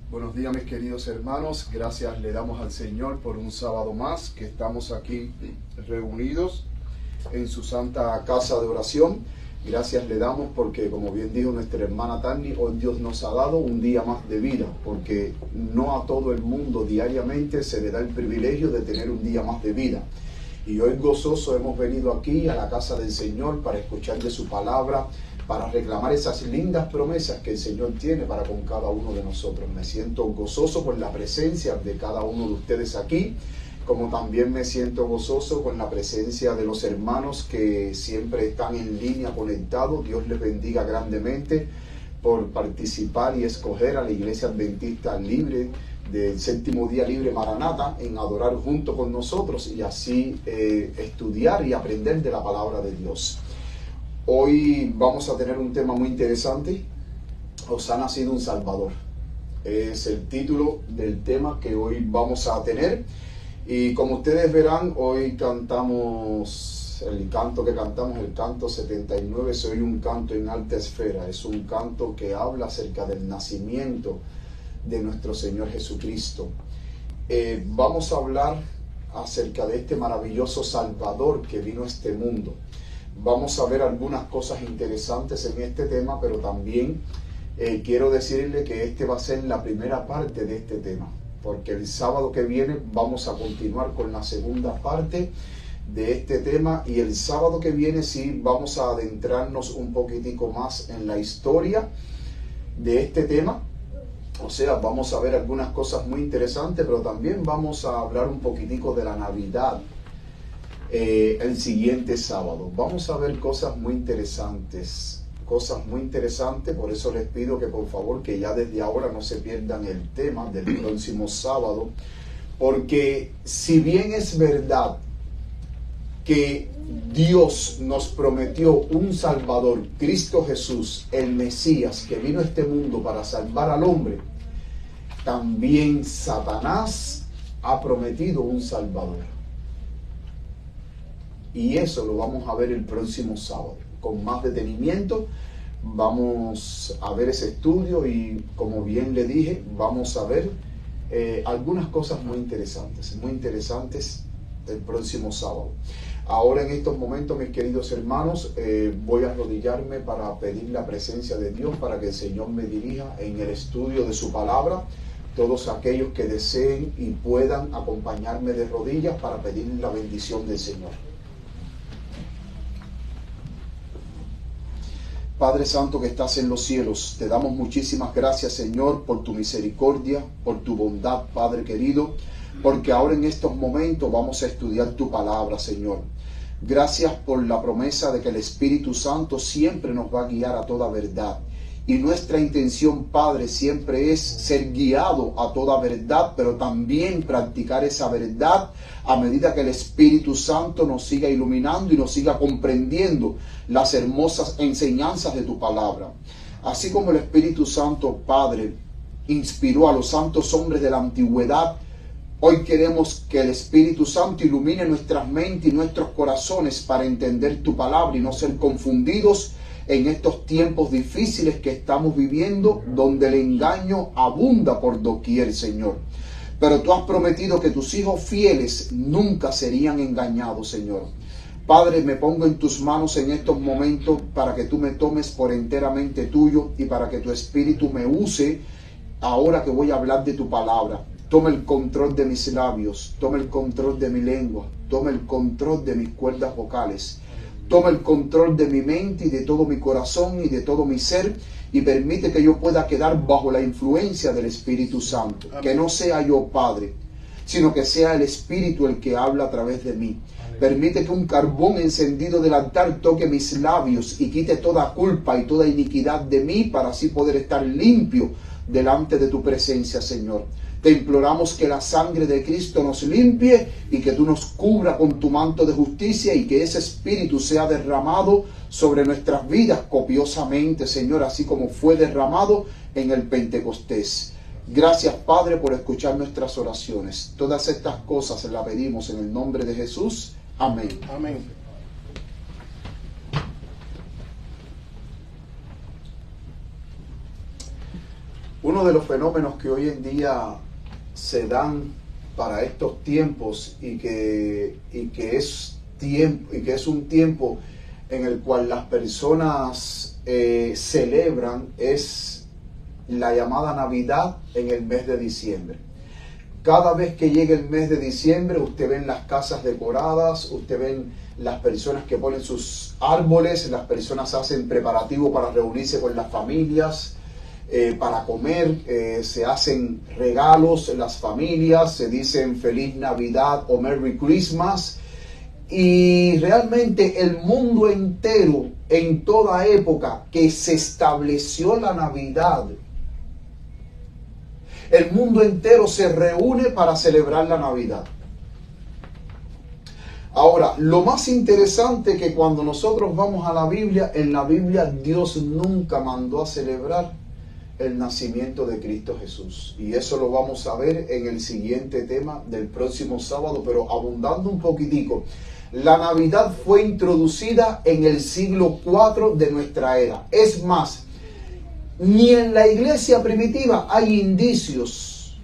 Buenos días, mis queridos hermanos. Gracias le damos al Señor por un sábado más que estamos aquí reunidos en su santa casa de oración. Gracias le damos porque, como bien dijo nuestra hermana Tani, hoy Dios nos ha dado un día más de vida, porque no a todo el mundo diariamente se le da el privilegio de tener un día más de vida. Y hoy gozoso hemos venido aquí a la casa del Señor para escuchar de su palabra, para reclamar esas lindas promesas que el Señor tiene para con cada uno de nosotros. Me siento gozoso por la presencia de cada uno de ustedes aquí, como también me siento gozoso con la presencia de los hermanos que siempre están en línea conectados. Dios les bendiga grandemente por participar y escoger a la Iglesia Adventista Libre del Séptimo Día Libre Maranata en adorar junto con nosotros y así estudiar y aprender de la palabra de Dios. Hoy vamos a tener un tema muy interesante. Os ha nacido un Salvador. Es el título del tema que hoy vamos a tener. Y como ustedes verán, hoy cantamos el canto que cantamos, el canto 79, Soy un canto en alta esfera. Es un canto que habla acerca del nacimiento de nuestro Señor Jesucristo. Vamos a hablar acerca de este maravilloso Salvador que vino a este mundo. Vamos a ver algunas cosas interesantes en este tema, pero también quiero decirle que este va a ser la primera parte de este tema, porque el sábado que viene vamos a continuar con la segunda parte de este tema y el sábado que viene sí vamos a adentrarnos un poquitico más en la historia de este tema. O sea, vamos a ver algunas cosas muy interesantes, pero también vamos a hablar un poquitico de la Navidad. El siguiente sábado vamos a ver cosas muy interesantes, por eso les pido que por favor que ya desde ahora no se pierdan el tema del próximo sábado, porque si bien es verdad que Dios nos prometió un Salvador, Cristo Jesús, el Mesías, que vino a este mundo para salvar al hombre, también Satanás ha prometido un Salvador. Y eso lo vamos a ver el próximo sábado. Con más detenimiento vamos a ver ese estudio y, como bien le dije, vamos a ver algunas cosas muy interesantes el próximo sábado. Ahora en estos momentos, mis queridos hermanos, voy a arrodillarme para pedir la presencia de Dios, para que el Señor me dirija en el estudio de su palabra. Todos aquellos que deseen y puedan acompañarme de rodillas para pedir la bendición del Señor. Padre Santo que estás en los cielos, te damos muchísimas gracias, Señor, por tu misericordia, por tu bondad, Padre querido, porque ahora en estos momentos vamos a estudiar tu palabra, Señor. Gracias por la promesa de que el Espíritu Santo siempre nos va a guiar a toda verdad. Y nuestra intención, Padre, siempre es ser guiado a toda verdad, pero también practicar esa verdad a medida que el Espíritu Santo nos siga iluminando y nos siga comprendiendo las hermosas enseñanzas de tu palabra. Así como el Espíritu Santo, Padre, inspiró a los santos hombres de la antigüedad, hoy queremos que el Espíritu Santo ilumine nuestras mentes y nuestros corazones para entender tu palabra y no ser confundidos en estos tiempos difíciles que estamos viviendo, donde el engaño abunda por doquier, Señor. Pero tú has prometido que tus hijos fieles nunca serían engañados, Señor. Padre, me pongo en tus manos en estos momentos para que tú me tomes por enteramente tuyo y para que tu Espíritu me use ahora que voy a hablar de tu palabra. Toma el control de mis labios, toma el control de mi lengua, toma el control de mis cuerdas vocales. Toma el control de mi mente y de todo mi corazón y de todo mi ser y permite que yo pueda quedar bajo la influencia del Espíritu Santo. Amén. Que no sea yo, Padre, sino que sea el Espíritu el que habla a través de mí. Amén. Permite que un carbón encendido del altar toque mis labios y quite toda culpa y toda iniquidad de mí para así poder estar limpio delante de tu presencia, Señor. Te imploramos que la sangre de Cristo nos limpie y que tú nos cubra con tu manto de justicia y que ese Espíritu sea derramado sobre nuestras vidas copiosamente, Señor, así como fue derramado en el Pentecostés. Gracias, Padre, por escuchar nuestras oraciones. Todas estas cosas las pedimos en el nombre de Jesús. Amén. Amén. uno de los fenómenos que hoy en día se dan para estos tiempos y que es un tiempo en el cual las personas celebran es la llamada Navidad en el mes de diciembre. Cada vez que llega el mes de diciembre, usted ve las casas decoradas, usted ve las personas que ponen sus árboles, las personas hacen preparativo para reunirse con las familias, para comer, se hacen regalos en las familias, se dicen Feliz Navidad o Merry Christmas. Y realmente el mundo entero, en toda época que se estableció la Navidad, el mundo entero se reúne para celebrar la Navidad. Ahora, lo más interesante que cuando nosotros vamos a la Biblia, en la Biblia Dios nunca mandó a celebrar el nacimiento de Cristo Jesús. Y eso lo vamos a ver en el siguiente tema del próximo sábado, pero abundando un poquitico. La Navidad fue introducida en el siglo IV de nuestra era. Es más, ni en la iglesia primitiva hay indicios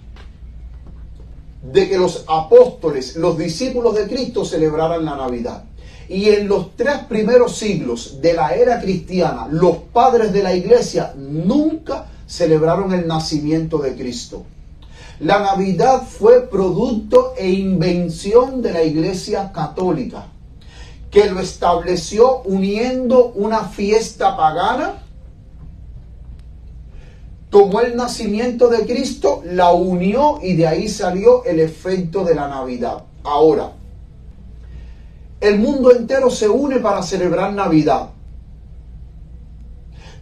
de que los apóstoles, los discípulos de Cristo, celebraran la Navidad. Y en los 3 primeros siglos de la era cristiana, los padres de la iglesia nunca celebraron el nacimiento de Cristo. La Navidad fue producto e invención de la Iglesia Católica, que lo estableció uniendo una fiesta pagana. Tomó el nacimiento de Cristo, la unió y de ahí salió el efecto de la Navidad. Ahora, el mundo entero se une para celebrar Navidad.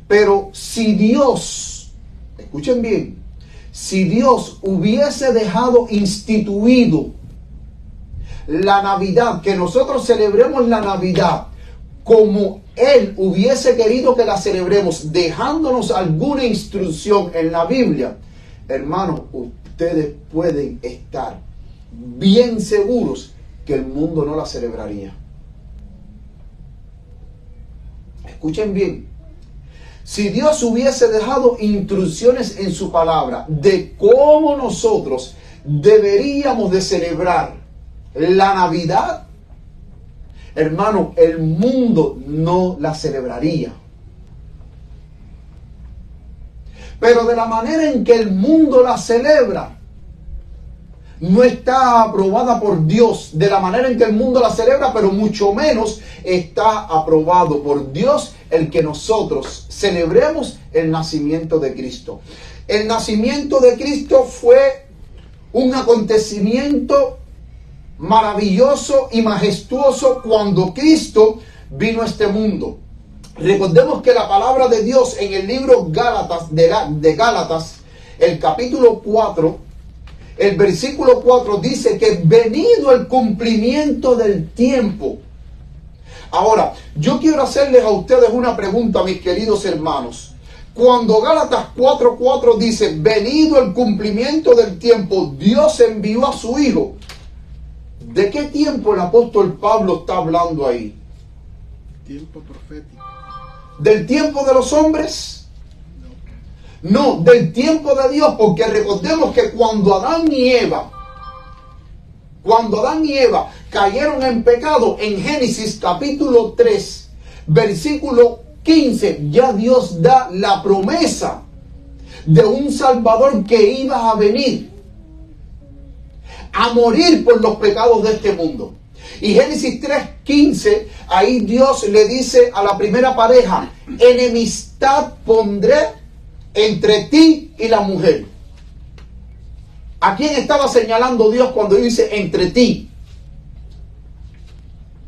Pero si Dios, escuchen bien, si Dios hubiese dejado instituido la Navidad, que nosotros celebremos la Navidad como Él hubiese querido que la celebremos, dejándonos alguna instrucción en la Biblia, hermanos, ustedes pueden estar bien seguros que el mundo no la celebraría. Escuchen bien. Si Dios hubiese dejado instrucciones en su palabra de cómo nosotros deberíamos de celebrar la Navidad, hermano, el mundo no la celebraría. Pero de la manera en que el mundo la celebra, no está aprobada por Dios de la manera en que el mundo la celebra, pero mucho menos está aprobado por Dios el que nosotros celebremos el nacimiento de Cristo. El nacimiento de Cristo fue un acontecimiento maravilloso y majestuoso cuando Cristo vino a este mundo. Recordemos que la palabra de Dios en el libro de Gálatas, el capítulo 4, el versículo 4 dice que venido el cumplimiento del tiempo. Ahora, yo quiero hacerles a ustedes una pregunta, mis queridos hermanos. Cuando Gálatas 4:4 dice, venido el cumplimiento del tiempo, Dios envió a su Hijo. ¿De qué tiempo el apóstol Pablo está hablando ahí? Tiempo profético. ¿Del tiempo de los hombres? No, del tiempo de Dios, porque recordemos que cuando Adán y Eva cayeron en pecado, en Génesis capítulo 3, versículo 15, ya Dios da la promesa de un Salvador que iba a venir a morir por los pecados de este mundo. Y Génesis 3:15, ahí Dios le dice a la primera pareja, enemistad pondré entre ti y la mujer. ¿A quién estaba señalando Dios cuando dice entre ti?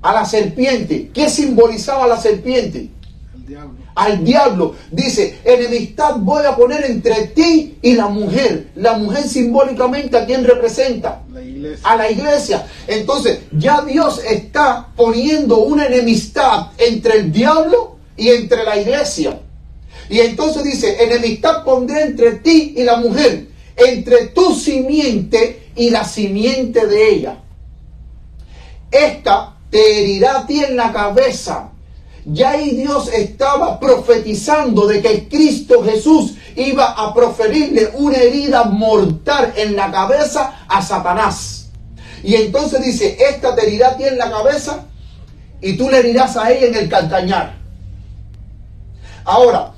A la serpiente. ¿Qué simbolizaba la serpiente? Al diablo. Al diablo. Dice, enemistad voy a poner entre ti y la mujer. La mujer simbólicamente, ¿a quién representa? La iglesia. A la iglesia. Entonces, ya Dios está poniendo una enemistad entre el diablo y entre la iglesia. Y entonces dice, enemistad pondré entre ti y la mujer, entre tu simiente y la simiente de ella. Esta te herirá a ti en la cabeza. Ya ahí Dios estaba profetizando de que Cristo Jesús iba a proferirle una herida mortal en la cabeza a Satanás. Y entonces dice, esta te herirá a ti en la cabeza y tú le herirás a ella en el calcañar. Ahora,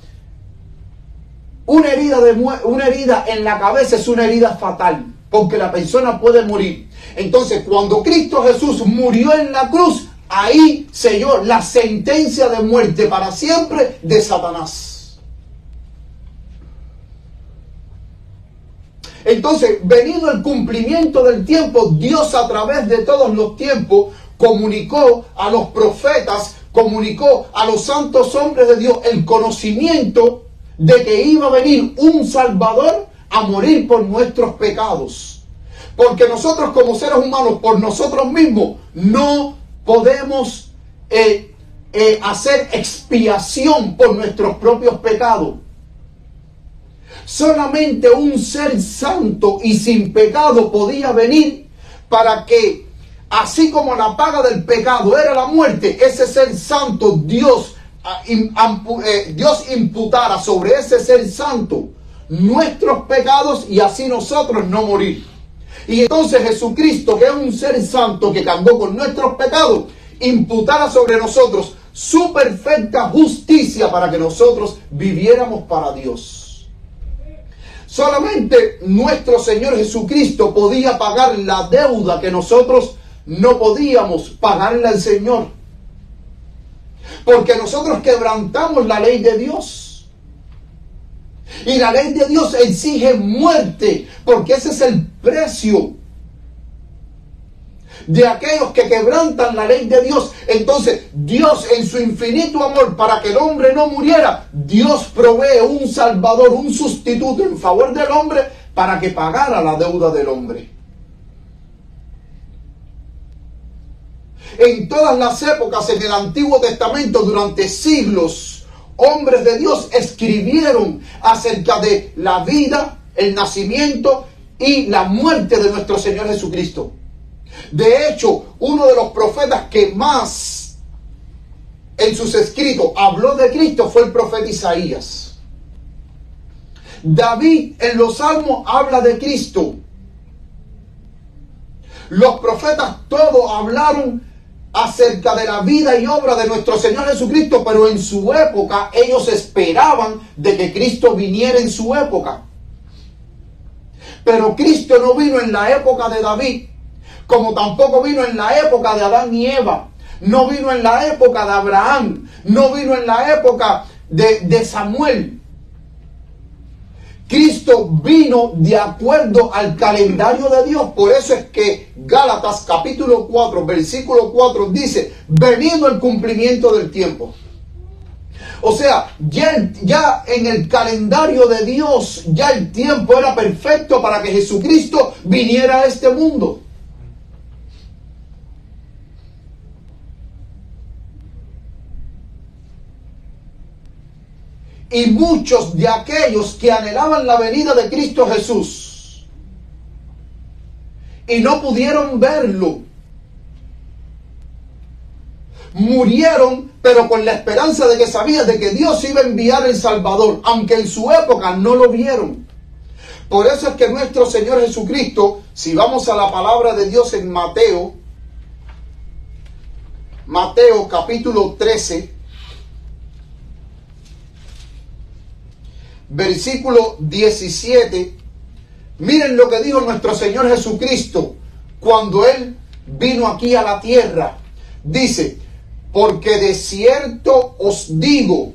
una herida en la cabeza es una herida fatal, porque la persona puede morir. Entonces, cuando Cristo Jesús murió en la cruz, ahí selló la sentencia de muerte para siempre de Satanás. Entonces, venido el cumplimiento del tiempo, Dios a través de todos los tiempos comunicó a los profetas, comunicó a los santos hombres de Dios el conocimiento de que iba a venir un Salvador a morir por nuestros pecados. Porque nosotros como seres humanos, por nosotros mismos, no podemos hacer expiación por nuestros propios pecados. Solamente un ser santo y sin pecado podía venir para que, así como la paga del pecado era la muerte, ese ser santo, Dios imputara sobre ese ser santo nuestros pecados y así nosotros no morir. Y entonces Jesucristo, que es un ser santo que cargó con nuestros pecados, imputara sobre nosotros su perfecta justicia para que nosotros viviéramos para Dios. Solamente nuestro Señor Jesucristo podía pagar la deuda que nosotros no podíamos pagarle al Señor. Porque nosotros quebrantamos la ley de Dios. Y la ley de Dios exige muerte, porque ese es el precio de aquellos que quebrantan la ley de Dios. Entonces, Dios en su infinito amor, para que el hombre no muriera, Dios provee un salvador, un sustituto en favor del hombre, para que pagara la deuda del hombre. En todas las épocas en el Antiguo Testamento, durante siglos, hombres de Dios escribieron acerca de la vida, el nacimiento y la muerte de nuestro Señor Jesucristo. De hecho, uno de los profetas que más en sus escritos habló de Cristo fue el profeta Isaías. David en los Salmos habla de Cristo. Los profetas todos hablaron acerca de la vida y obra de nuestro Señor Jesucristo, pero en su época ellos esperaban de que Cristo viniera en su época. Pero Cristo no vino en la época de David, como tampoco vino en la época de Adán y Eva, no vino en la época de Abraham, no vino en la época de Samuel. Cristo vino de acuerdo al calendario de Dios. Por eso es que Gálatas capítulo 4, versículo 4 dice, venido el cumplimiento del tiempo. O sea, ya en el calendario de Dios, ya el tiempo era perfecto para que Jesucristo viniera a este mundo. Y muchos de aquellos que anhelaban la venida de Cristo Jesús y no pudieron verlo, murieron, pero con la esperanza de que sabían de que Dios iba a enviar el Salvador, aunque en su época no lo vieron. Por eso es que nuestro Señor Jesucristo, si vamos a la palabra de Dios en Mateo capítulo 13, versículo 17, miren lo que dijo nuestro Señor Jesucristo cuando Él vino aquí a la tierra. Dice, porque de cierto os digo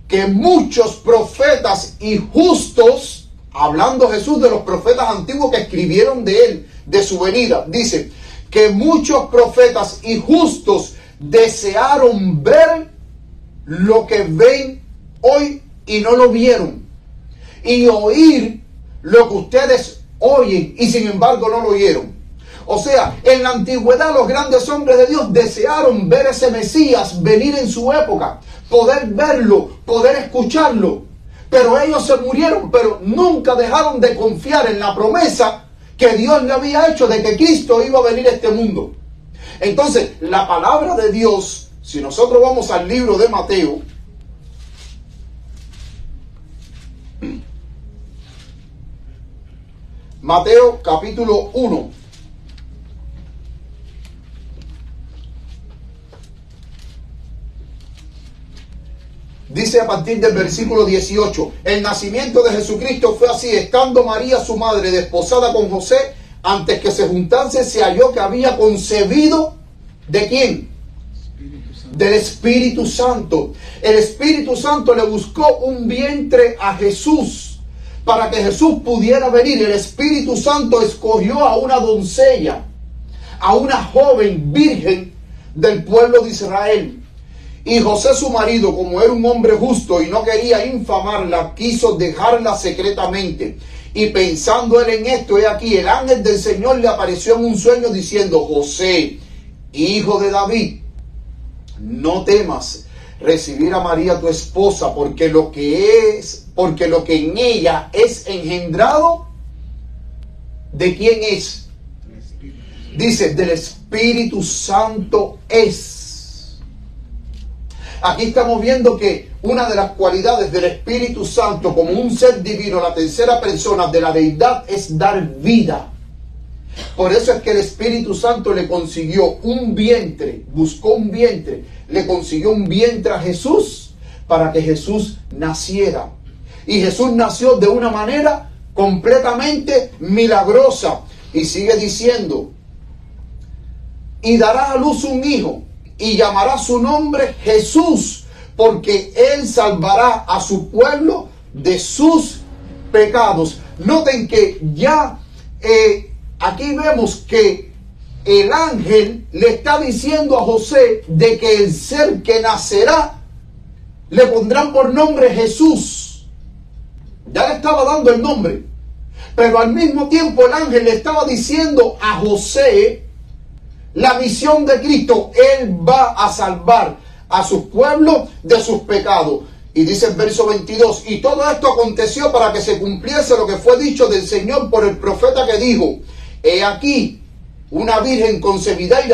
que muchos profetas y justos, hablando Jesús de los profetas antiguos que escribieron de Él, de su venida, dice que muchos profetas y justos desearon ver lo que ven hoy y no lo vieron, y oír lo que ustedes oyen y sin embargo no lo oyeron. O sea, en la antigüedad los grandes hombres de Dios desearon ver ese Mesías venir en su época, poder verlo, poder escucharlo, pero ellos se murieron, pero nunca dejaron de confiar en la promesa que Dios le había hecho de que Cristo iba a venir a este mundo. Entonces, la palabra de Dios, si nosotros vamos al libro de Mateo, Mateo capítulo 1. Dice a partir del versículo 18, el nacimiento de Jesucristo fue así: estando María su madre desposada con José, antes que se juntase, se halló que había concebido, ¿de quién? Del Espíritu Santo. El Espíritu Santo le buscó un vientre a Jesús para que Jesús pudiera venir. El Espíritu Santo escogió a una doncella, a una joven virgen del pueblo de Israel. Y José su marido, como era un hombre justo y no quería infamarla, quiso dejarla secretamente. Y pensando él en esto, he aquí, el ángel del Señor le apareció en un sueño diciendo: José, hijo de David, no temas recibir a María tu esposa, porque lo que en ella es engendrado, ¿de quién es? Dice, del Espíritu Santo es. Aquí estamos viendo que una de las cualidades del Espíritu Santo como un ser divino, la tercera persona de la deidad, es dar vida. Por eso es que el Espíritu Santo le consiguió un vientre, buscó un vientre, le consiguió un vientre a Jesús para que Jesús naciera. Y Jesús nació de una manera completamente milagrosa. Y sigue diciendo, y dará a luz un hijo, y llamará su nombre Jesús, porque él salvará a su pueblo de sus pecados. Noten que ya aquí vemos que el ángel le está diciendo a José de que el ser que nacerá le pondrán por nombre Jesús. Ya le estaba dando el nombre, pero al mismo tiempo el ángel le estaba diciendo a José la misión de Cristo. Él va a salvar a su pueblo de sus pecados. Y dice el verso 22, y todo esto aconteció para que se cumpliese lo que fue dicho del Señor por el profeta, que dijo: he aquí, una virgen concebirá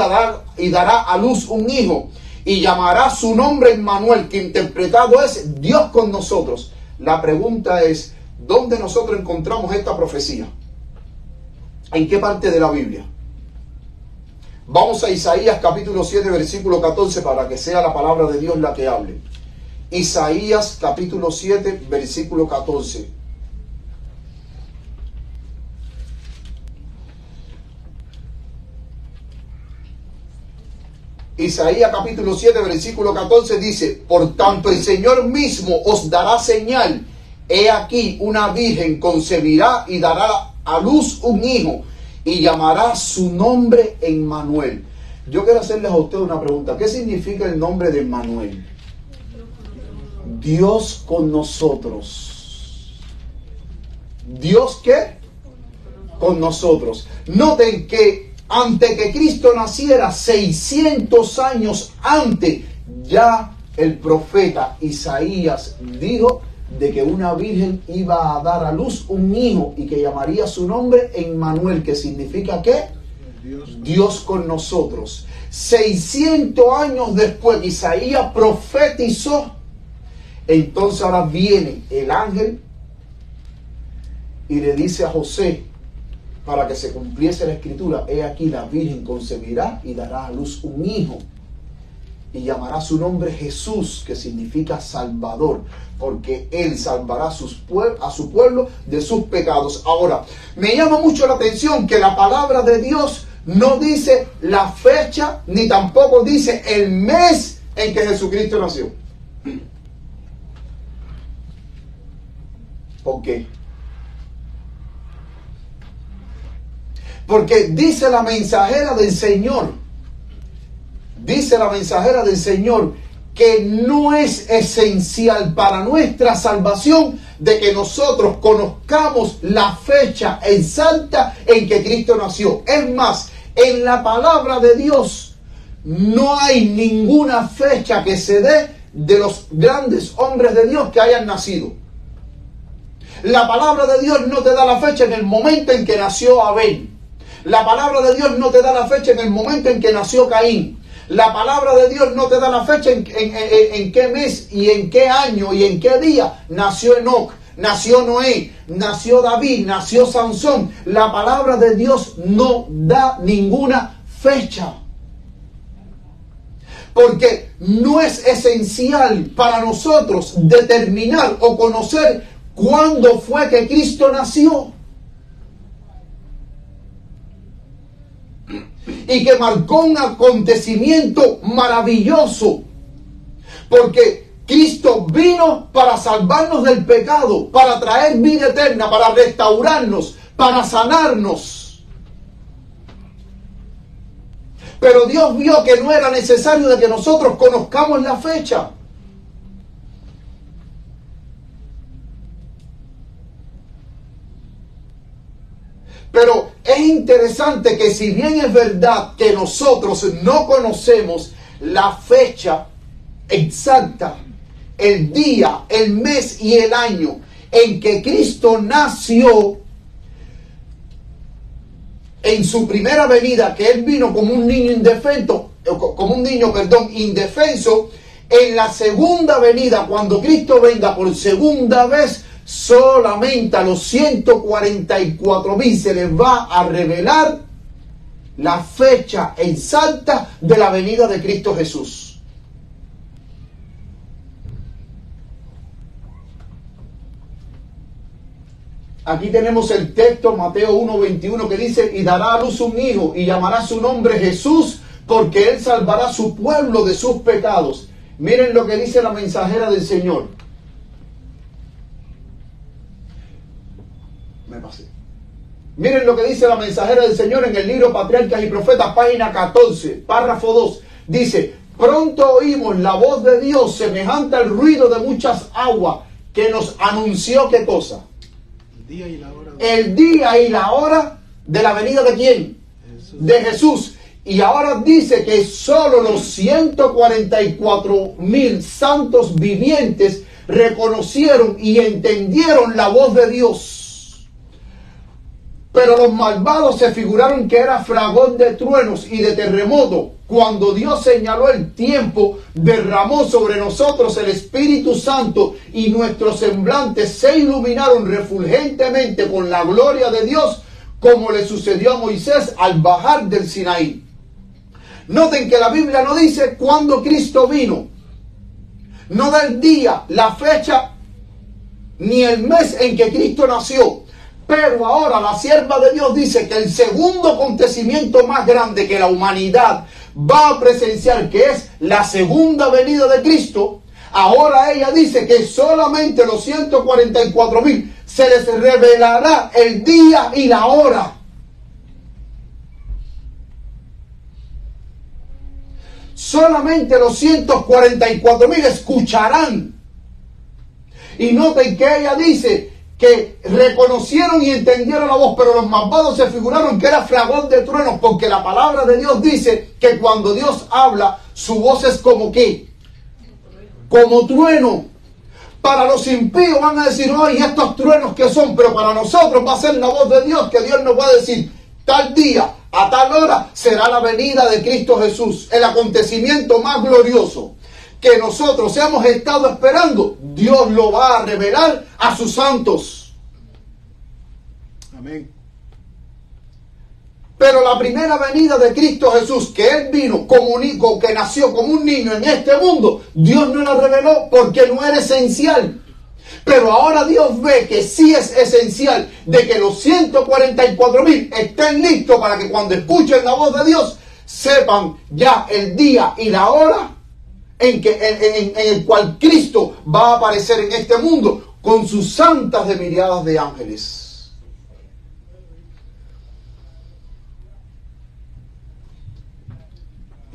y dará a luz un hijo, y llamará su nombre Emmanuel, que interpretado es Dios con nosotros. La pregunta es, ¿dónde nosotros encontramos esta profecía? ¿En qué parte de la Biblia? Vamos a Isaías capítulo 7, versículo 14, para que sea la palabra de Dios la que hable. Isaías capítulo 7, versículo 14. Isaías capítulo 7, versículo 14 dice: por tanto el Señor mismo os dará señal. He aquí, una virgen concebirá y dará a luz un hijo, y llamará su nombre Emmanuel. Yo quiero hacerles a ustedes una pregunta. ¿Qué significa el nombre de Emmanuel? Dios con nosotros. ¿Dios qué? Con nosotros. Noten que antes que Cristo naciera, 600 años antes, ya el profeta Isaías dijo de que una virgen iba a dar a luz un hijo y que llamaría su nombre Emmanuel, que significa ¿qué? Dios con nosotros. 600 años después, Isaías profetizó. Entonces ahora viene el ángel y le dice a José, para que se cumpliese la escritura: he aquí, la virgen concebirá y dará a luz un hijo, y llamará su nombre Jesús, que significa Salvador, porque él salvará a su pueblo de sus pecados. Ahora, me llama mucho la atención que la palabra de Dios no dice la fecha, ni tampoco dice el mes en que Jesucristo nació. ¿Por qué? Porque dice la mensajera del Señor, que no es esencial para nuestra salvación de que nosotros conozcamos la fecha exacta en que Cristo nació. Es más, en la palabra de Dios no hay ninguna fecha que se dé de los grandes hombres de Dios que hayan nacido. La palabra de Dios no te da la fecha en el momento en que nació Abel. La palabra de Dios no te da la fecha en el momento en que nació Caín. La palabra de Dios no te da la fecha en qué mes y en qué año y en qué día nació Enoc. nació Noé, nació David, nació Sansón. La palabra de Dios no da ninguna fecha. Porque no es esencial para nosotros determinar o conocer cuándo fue que Cristo nació. Y que marcó un acontecimiento maravilloso. Porque Cristo vino para salvarnos del pecado, para traer vida eterna, para restaurarnos, para sanarnos. Pero Dios vio que no era necesario de que nosotros conozcamos la fecha. Pero es interesante que si bien es verdad que nosotros no conocemos la fecha exacta, el día, el mes y el año en que Cristo nació, en su primera venida, que Él vino como un niño indefenso, indefenso, en la segunda venida, cuando Cristo venga por segunda vez, solamente a los 144,000 se les va a revelar la fecha exacta de la venida de Cristo Jesús. Aquí tenemos el texto, Mateo 1:21, que dice: y dará a luz un hijo y llamará su nombre Jesús, porque él salvará a su pueblo de sus pecados. Miren lo que dice la mensajera del Señor. Me pasé. Miren lo que dice la mensajera del Señor en el libro Patriarcas y Profetas, página 14, párrafo 2. Dice: pronto oímos la voz de Dios semejante al ruido de muchas aguas, que nos anunció ¿qué cosa? Día y la hora El día y la hora de la venida ¿de quién? Jesús. De Jesús. Y ahora dice que solo los 144,000 santos vivientes reconocieron y entendieron la voz de Dios. Pero los malvados se figuraron que era fragor de truenos y de terremoto. Cuando Dios señaló el tiempo, derramó sobre nosotros el Espíritu Santo y nuestros semblantes se iluminaron refulgentemente con la gloria de Dios, como le sucedió a Moisés al bajar del Sinaí. Noten que la Biblia no dice cuándo Cristo vino. No da el día, la fecha, ni el mes en que Cristo nació. Pero ahora la sierva de Dios dice que el segundo acontecimiento más grande que la humanidad va a presenciar, que es la segunda venida de Cristo, ahora ella dice que solamente los 144,000 se les revelará el día y la hora. Solamente los 144,000 escucharán. Y noten que ella dice que reconocieron y entendieron la voz, pero los malvados se figuraron que era fragor de truenos, porque la palabra de Dios dice que cuando Dios habla, su voz es como ¿qué? Como trueno. Para los impíos van a decir: ay, estos truenos que son, pero para nosotros va a ser la voz de Dios, que Dios nos va a decir: tal día, a tal hora, será la venida de Cristo Jesús, el acontecimiento más glorioso que nosotros hemos estado esperando. Dios lo va a revelar a sus santos. Amén. Pero la primera venida de Cristo Jesús, que Él vino como un hijo, que nació como un niño en este mundo, Dios no la reveló porque no era esencial. Pero ahora Dios ve que sí es esencial de que los 144,000 estén listos para que cuando escuchen la voz de Dios sepan ya el día y la hora en el cual Cristo va a aparecer en este mundo con sus santas de miriadas de ángeles.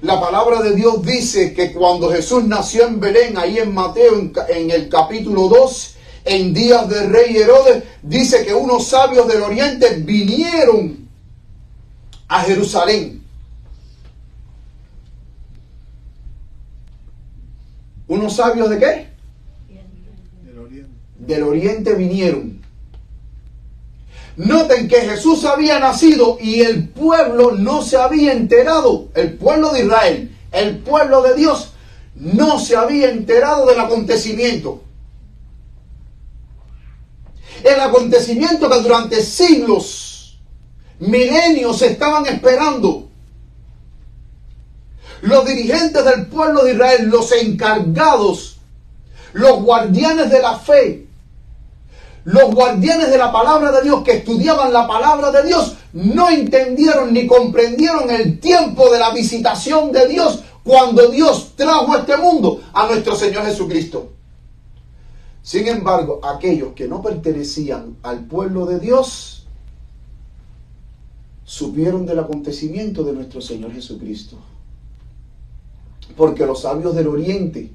La palabra de Dios dice que cuando Jesús nació en Belén, ahí en Mateo, en el capítulo 2, en días del rey Herodes, dice que unos sabios del oriente vinieron a Jerusalén. ¿Unos sabios de qué? Del oriente. Del oriente vinieron. Noten que Jesús había nacido y el pueblo no se había enterado. El pueblo de Israel, el pueblo de Dios, no se había enterado del acontecimiento. El acontecimiento que durante siglos, milenios estaban esperando. Los dirigentes del pueblo de Israel, los encargados, los guardianes de la fe, los guardianes de la palabra de Dios, que estudiaban la palabra de Dios, no entendieron ni comprendieron el tiempo de la visitación de Dios cuando Dios trajo a este mundo a nuestro Señor Jesucristo. Sin embargo, aquellos que no pertenecían al pueblo de Dios supieron del acontecimiento de nuestro Señor Jesucristo. Porque los sabios del oriente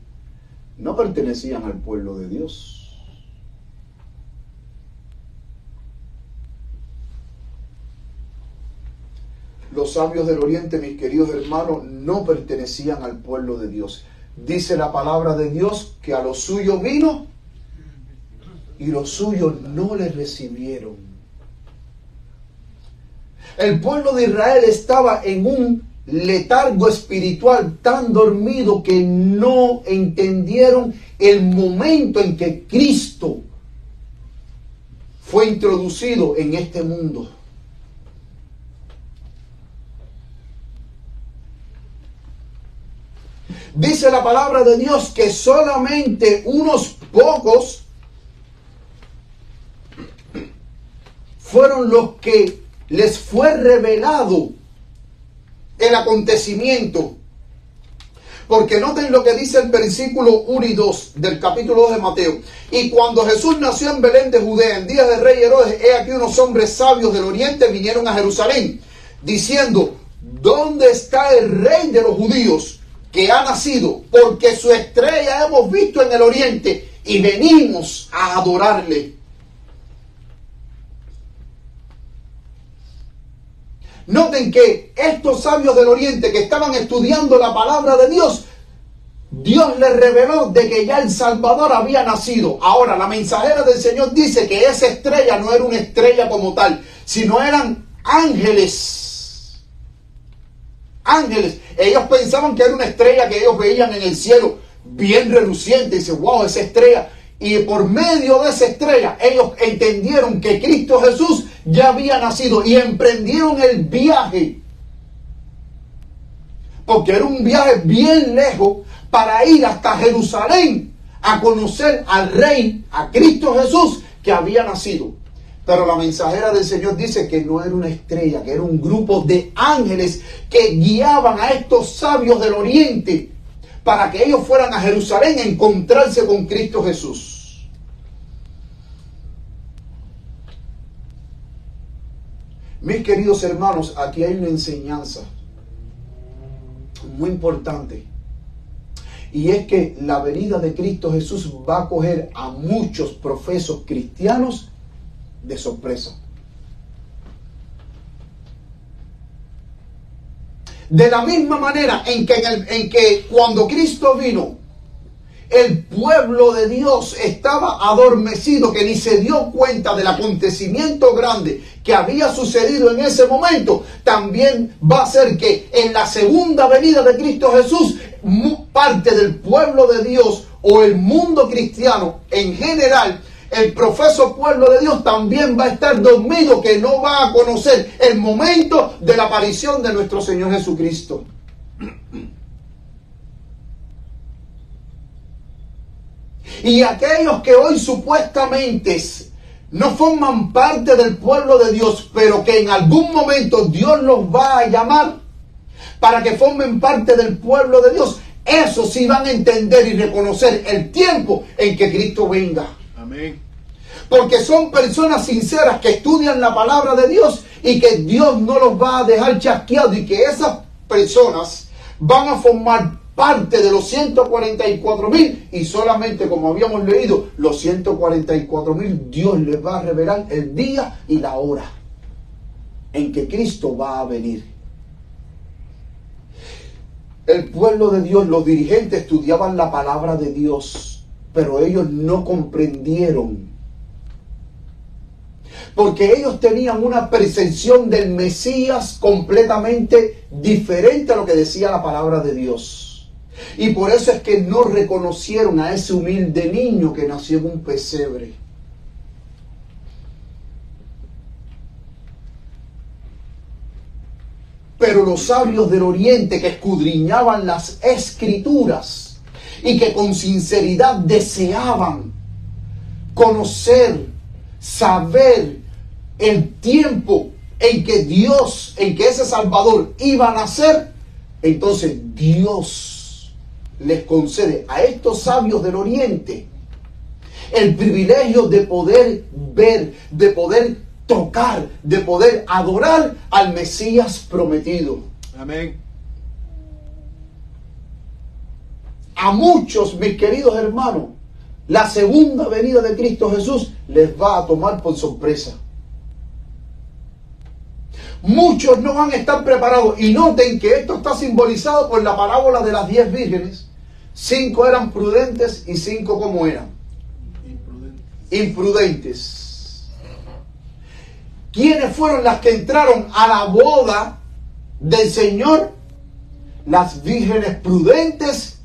no pertenecían al pueblo de Dios. Los sabios del oriente, mis queridos hermanos, no pertenecían al pueblo de Dios. Dice la palabra de Dios que a los suyos vino y los suyos no le recibieron. El pueblo de Israel estaba en un letargo espiritual, tan dormido que no entendieron el momento en que Cristo fue introducido en este mundo. Dice la palabra de Dios que solamente unos pocos fueron los que les fue revelado el acontecimiento. Porque noten lo que dice el versículo 1 y 2 del capítulo 2 de Mateo. Y cuando Jesús nació en Belén de Judea, en días del rey Herodes, he aquí unos hombres sabios del oriente vinieron a Jerusalén, diciendo: ¿dónde está el rey de los judíos que ha nacido? Porque su estrella hemos visto en el oriente y venimos a adorarle. Noten que estos sabios del oriente que estaban estudiando la palabra de Dios, Dios les reveló de que ya el Salvador había nacido. Ahora, la mensajera del Señor dice que esa estrella no era una estrella como tal, sino eran ángeles. Ángeles. Ellos pensaban que era una estrella que ellos veían en el cielo, bien reluciente. Y dicen: wow, esa estrella. Y por medio de esa estrella, ellos entendieron que Cristo Jesús ya había nacido y emprendieron el viaje. Porque era un viaje bien lejos para ir hasta Jerusalén a conocer al Rey, a Cristo Jesús, que había nacido. Pero la mensajera del Señor dice que no era una estrella, que era un grupo de ángeles que guiaban a estos sabios del oriente para que ellos fueran a Jerusalén a encontrarse con Cristo Jesús. Mis queridos hermanos, aquí hay una enseñanza muy importante. Y es que la venida de Cristo Jesús va a coger a muchos profesos cristianos de sorpresa. De la misma manera en que cuando Cristo vino, el pueblo de Dios estaba adormecido, que ni se dio cuenta del acontecimiento grande que había sucedido en ese momento. También va a ser que en la segunda venida de Cristo Jesús, parte del pueblo de Dios o el mundo cristiano en general, el profeso pueblo de Dios también va a estar dormido, que no va a conocer el momento de la aparición de nuestro Señor Jesucristo. Y aquellos que hoy supuestamente no forman parte del pueblo de Dios, pero que en algún momento Dios los va a llamar para que formen parte del pueblo de Dios, esos sí van a entender y reconocer el tiempo en que Cristo venga. Amén. Porque son personas sinceras que estudian la palabra de Dios y que Dios no los va a dejar chasqueados, y que esas personas van a formar parte de los 144,000, y solamente, como habíamos leído, los 144,000 Dios les va a revelar el día y la hora en que Cristo va a venir. El pueblo de Dios, los dirigentes estudiaban la palabra de Dios, pero ellos no comprendieron, porque ellos tenían una percepción del Mesías completamente diferente a lo que decía la palabra de Dios. Y por eso es que no reconocieron a ese humilde niño que nació en un pesebre. Pero los sabios del oriente que escudriñaban las escrituras y que con sinceridad deseaban conocer, saber el tiempo en que Dios, en que ese Salvador iba a nacer, entonces Dios les concede a estos sabios del oriente el privilegio de poder ver, de poder tocar, de poder adorar al Mesías prometido. Amén. A muchos, mis queridos hermanos, la segunda venida de Cristo Jesús les va a tomar por sorpresa. Muchos no van a estar preparados. Y noten que esto está simbolizado por la parábola de las 10 vírgenes. 5 eran prudentes y 5 ¿cómo eran? Imprudentes. ¿Quiénes fueron las que entraron a la boda del Señor? Las vírgenes prudentes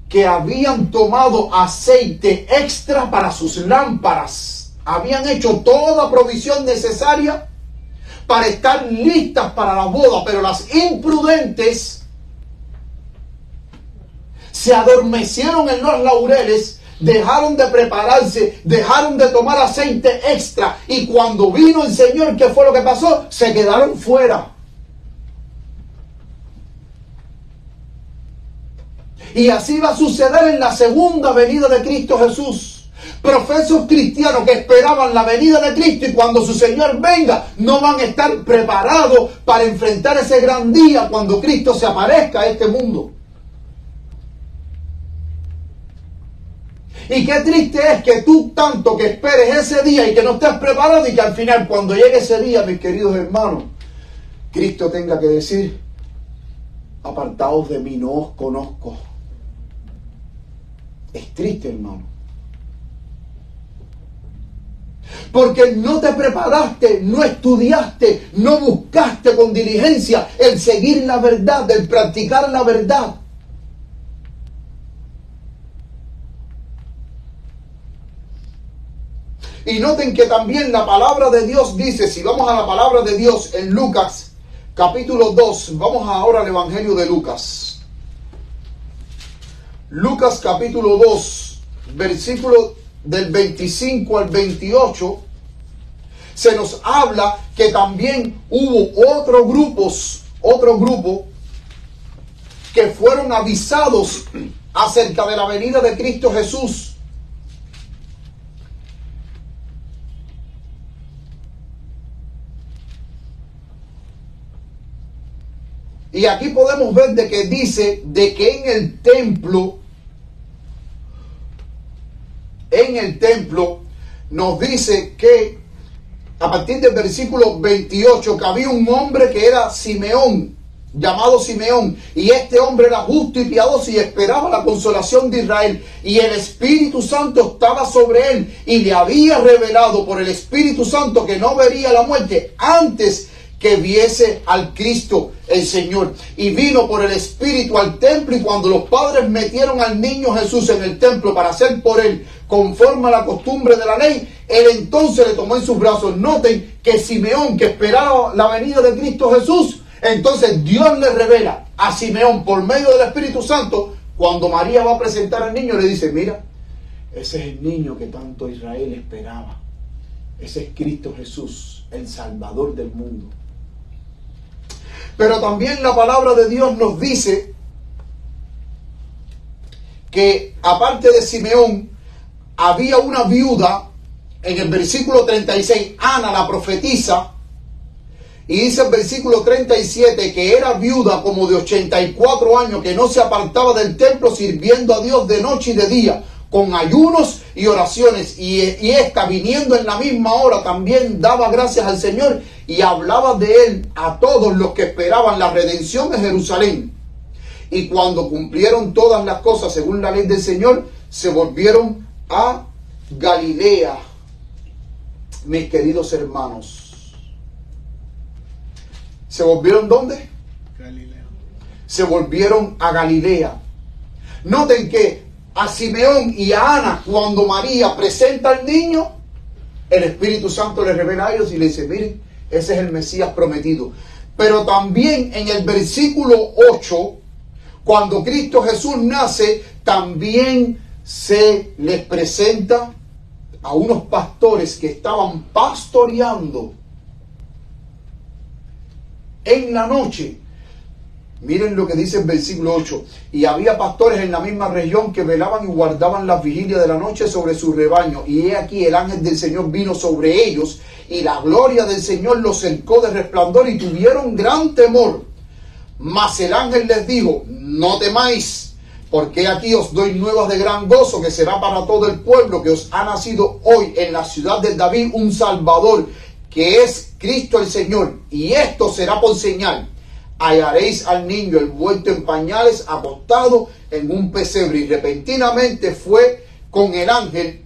que habían tomado aceite extra para sus lámparas. Habían hecho toda provisión necesaria para estar listas para la boda, pero las imprudentes se adormecieron en los laureles, dejaron de prepararse, dejaron de tomar aceite extra, y cuando vino el Señor, ¿qué fue lo que pasó? Se quedaron fuera. Y así va a suceder en la segunda venida de Cristo Jesús. Profesos cristianos que esperaban la venida de Cristo, y cuando su Señor venga no van a estar preparados para enfrentar ese gran día cuando Cristo se aparezca a este mundo. Y qué triste es que tú tanto que esperes ese día y que no estés preparado, y que al final, cuando llegue ese día, mis queridos hermanos, Cristo tenga que decir: apartaos de mí, no os conozco. Es triste, hermano. Porque no te preparaste, no estudiaste, no buscaste con diligencia el seguir la verdad, el practicar la verdad. Y noten que también la palabra de Dios dice, si vamos a la palabra de Dios en Lucas capítulo 2, vamos ahora al Evangelio de Lucas. Lucas capítulo 2, versículo del 25 al 28, se nos habla que también hubo otro grupo que fueron avisados acerca de la venida de Cristo Jesús. Y aquí podemos ver de que dice de que en el templo nos dice que a partir del versículo 28 que había un hombre que era Simeón, llamado Simeón, y este hombre era justo y piadoso y esperaba la consolación de Israel, y el Espíritu Santo estaba sobre él, y le había revelado por el Espíritu Santo que no vería la muerte antes que viese al Cristo el Señor. Y vino por el Espíritu al templo, y cuando los padres metieron al niño Jesús en el templo para hacer por él conforme a la costumbre de la ley, él entonces le tomó en sus brazos. Noten que Simeón, que esperaba la venida de Cristo Jesús, entonces Dios le revela a Simeón por medio del Espíritu Santo, cuando María va a presentar al niño, le dice: mira, ese es el niño que tanto Israel esperaba. Ese es Cristo Jesús, el Salvador del mundo. Pero también la palabra de Dios nos dice que aparte de Simeón, había una viuda, en el versículo 36, Ana la profetisa, y dice el versículo 37 que era viuda como de 84 años, que no se apartaba del templo, sirviendo a Dios de noche y de día, con ayunos y oraciones, y esta, viniendo en la misma hora, también daba gracias al Señor y hablaba de él a todos los que esperaban la redención de Jerusalén. Y cuando cumplieron todas las cosas según la ley del Señor, se volvieron a Galilea. Mis queridos hermanos, ¿se volvieron dónde? Galilea. Se volvieron a Galilea. Noten que a Simeón y a Ana, cuando María presenta al niño, el Espíritu Santo le revela a ellos y le dice: miren, ese es el Mesías prometido. Pero también en el versículo 8, cuando Cristo Jesús nace, también se les presenta a unos pastores que estaban pastoreando en la noche. Miren lo que dice el versículo 8. Y había pastores en la misma región que velaban y guardaban la vigilia de la noche sobre su rebaño. Y he aquí el ángel del Señor vino sobre ellos, y la gloria del Señor los cercó de resplandor, y tuvieron gran temor. Mas el ángel les dijo: no temáis, porque aquí os doy nuevas de gran gozo, que será para todo el pueblo, que os ha nacido hoy en la ciudad de David un Salvador, que es Cristo el Señor. Y esto será por señal: hallaréis al niño envuelto en pañales, acostado en un pesebre. Y repentinamente fue con el ángel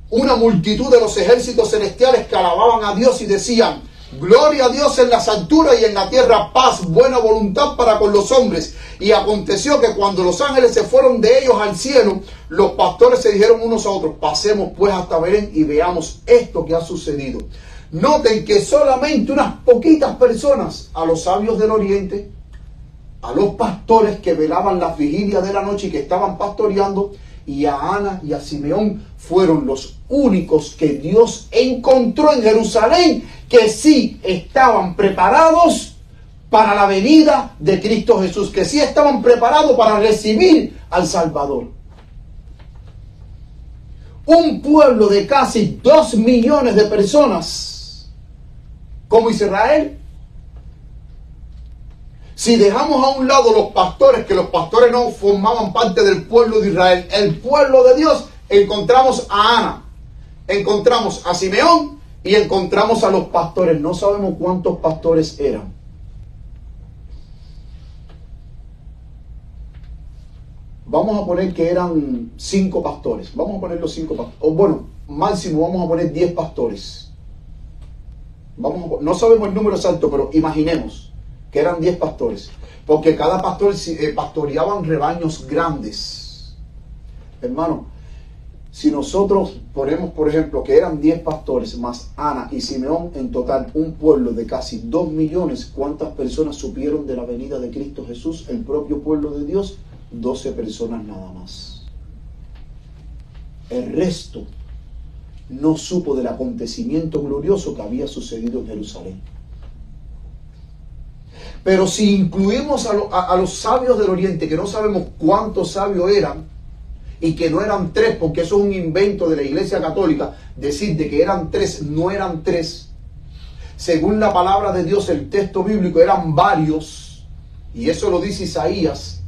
una multitud de los ejércitos celestiales que alababan a Dios y decían: gloria a Dios en las alturas, y en la tierra paz, buena voluntad para con los hombres. Y aconteció que cuando los ángeles se fueron de ellos al cielo, los pastores se dijeron unos a otros: pasemos pues hasta Belén y veamos esto que ha sucedido. Noten que solamente unas poquitas personas, a los sabios del oriente, a los pastores que velaban las vigilias de la noche y que estaban pastoreando, y a Ana y a Simeón, fueron los únicos que Dios encontró en Jerusalén que sí estaban preparados para la venida de Cristo Jesús, que sí estaban preparados para recibir al Salvador. Un pueblo de casi 2 millones de personas como Israel. Si dejamos a un lado los pastores, que los pastores no formaban parte del pueblo de Israel, el pueblo de Dios, encontramos a Ana, encontramos a Simeón y encontramos a los pastores. No sabemos cuántos pastores eran. Vamos a poner que eran 5 pastores. Vamos a poner los 5 pastores. O bueno, máximo vamos a poner 10 pastores. No sabemos el número exacto, pero imaginemos que eran 10 pastores. Porque cada pastor pastoreaban rebaños grandes. Hermano, si nosotros ponemos, por ejemplo, que eran 10 pastores más Ana y Simeón, en total un pueblo de casi 2 millones, ¿cuántas personas supieron de la venida de Cristo Jesús? El propio pueblo de Dios, 12 personas nada más. El resto no supo del acontecimiento glorioso que había sucedido en Jerusalén. Pero si incluimos a los sabios del oriente, que no sabemos cuántos sabios eran, y que no eran 3, porque eso es un invento de la Iglesia Católica, decir de que eran 3, no eran 3. Según la palabra de Dios, el texto bíblico, eran varios, y eso lo dice Isaías.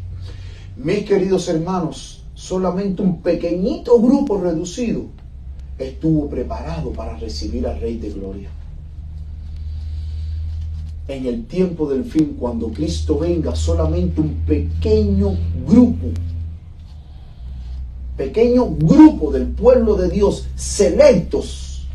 Mis queridos hermanos, solamente un pequeñito grupo reducido estuvo preparado para recibir al Rey de Gloria. En el tiempo del fin, cuando Cristo venga, solamente un pequeño grupo del pueblo de Dios, selectos,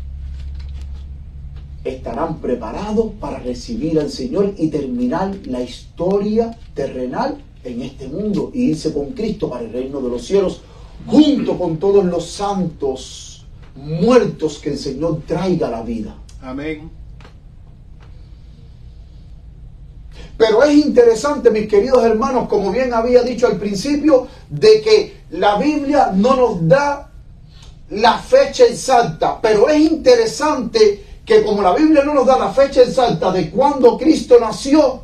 estarán preparados para recibir al Señor y terminar la historia terrenal en este mundo y irse con Cristo para el reino de los cielos, junto con todos los santos muertos que el Señor traiga a la vida. Amén. Pero es interesante, mis queridos hermanos, como bien había dicho al principio, de que la Biblia no nos da la fecha exacta. Pero es interesante que como la Biblia no nos da la fecha exacta de cuando Cristo nació,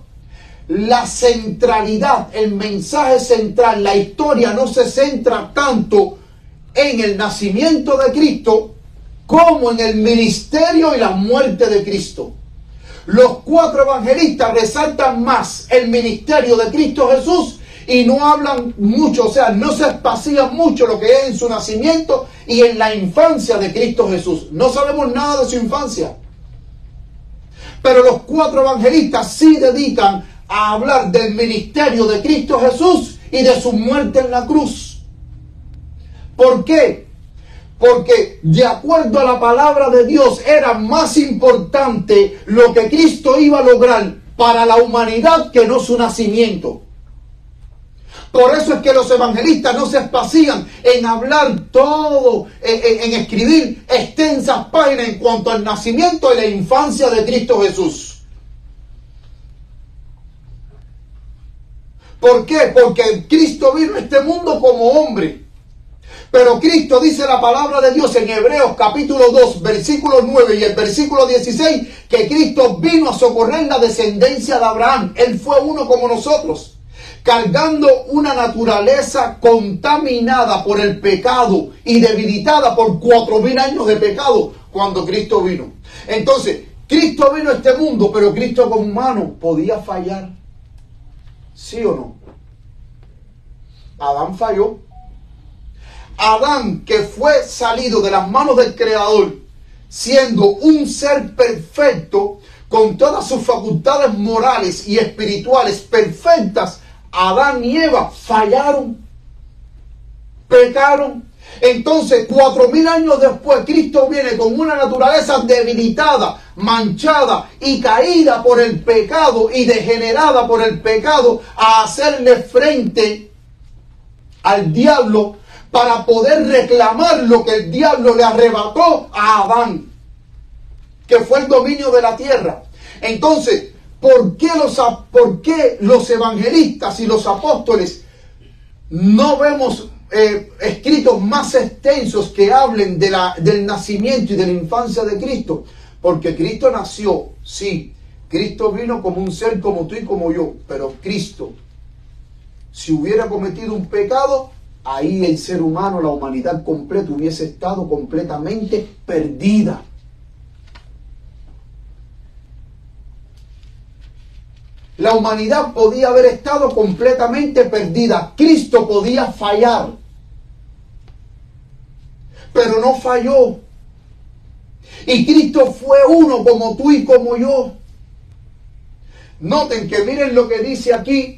la centralidad, el mensaje central, la historia no se centra tanto en el nacimiento de Cristo como en el ministerio y la muerte de Cristo. Los 4 evangelistas resaltan más el ministerio de Cristo Jesús y no hablan mucho, o sea, no se espacían mucho lo que es en su nacimiento y en la infancia de Cristo Jesús. No sabemos nada de su infancia. Pero los 4 evangelistas sí dedican a hablar del ministerio de Cristo Jesús y de su muerte en la cruz. ¿Por qué? Porque de acuerdo a la palabra de Dios era más importante lo que Cristo iba a lograr para la humanidad que no su nacimiento. Por eso es que los evangelistas no se espacían en hablar todo, en escribir extensas páginas en cuanto al nacimiento y la infancia de Cristo Jesús. ¿Por qué? Porque Cristo vino a este mundo como hombre. Pero Cristo, dice la palabra de Dios en Hebreos capítulo 2, versículo 9 y el versículo 16, que Cristo vino a socorrer la descendencia de Abraham. Él fue uno como nosotros, cargando una naturaleza contaminada por el pecado y debilitada por 4000 años de pecado cuando Cristo vino. Entonces, Cristo vino a este mundo, pero Cristo como humano podía fallar. ¿Sí o no? Adán falló. Adán, que fue salido de las manos del Creador, siendo un ser perfecto, con todas sus facultades morales y espirituales perfectas, Adán y Eva fallaron, pecaron. Entonces, 4000 años después, Cristo viene con una naturaleza debilitada, manchada y caída por el pecado y degenerada por el pecado, a hacerle frente al diablo para poder reclamar lo que el diablo le arrebató a Adán, que fue el dominio de la tierra. Entonces, ¿por qué los evangelistas y los apóstoles no vemos escritos más extensos que hablen del nacimiento y de la infancia de Cristo? Porque Cristo nació, sí, Cristo vino como un ser como tú y como yo, pero Cristo, si hubiera cometido un pecado, ahí el ser humano, la humanidad completa, hubiese estado completamente perdida. La humanidad podía haber estado completamente perdida. Cristo podía fallar, pero no falló. Y Cristo fue uno como tú y como yo. Noten que miren lo que dice aquí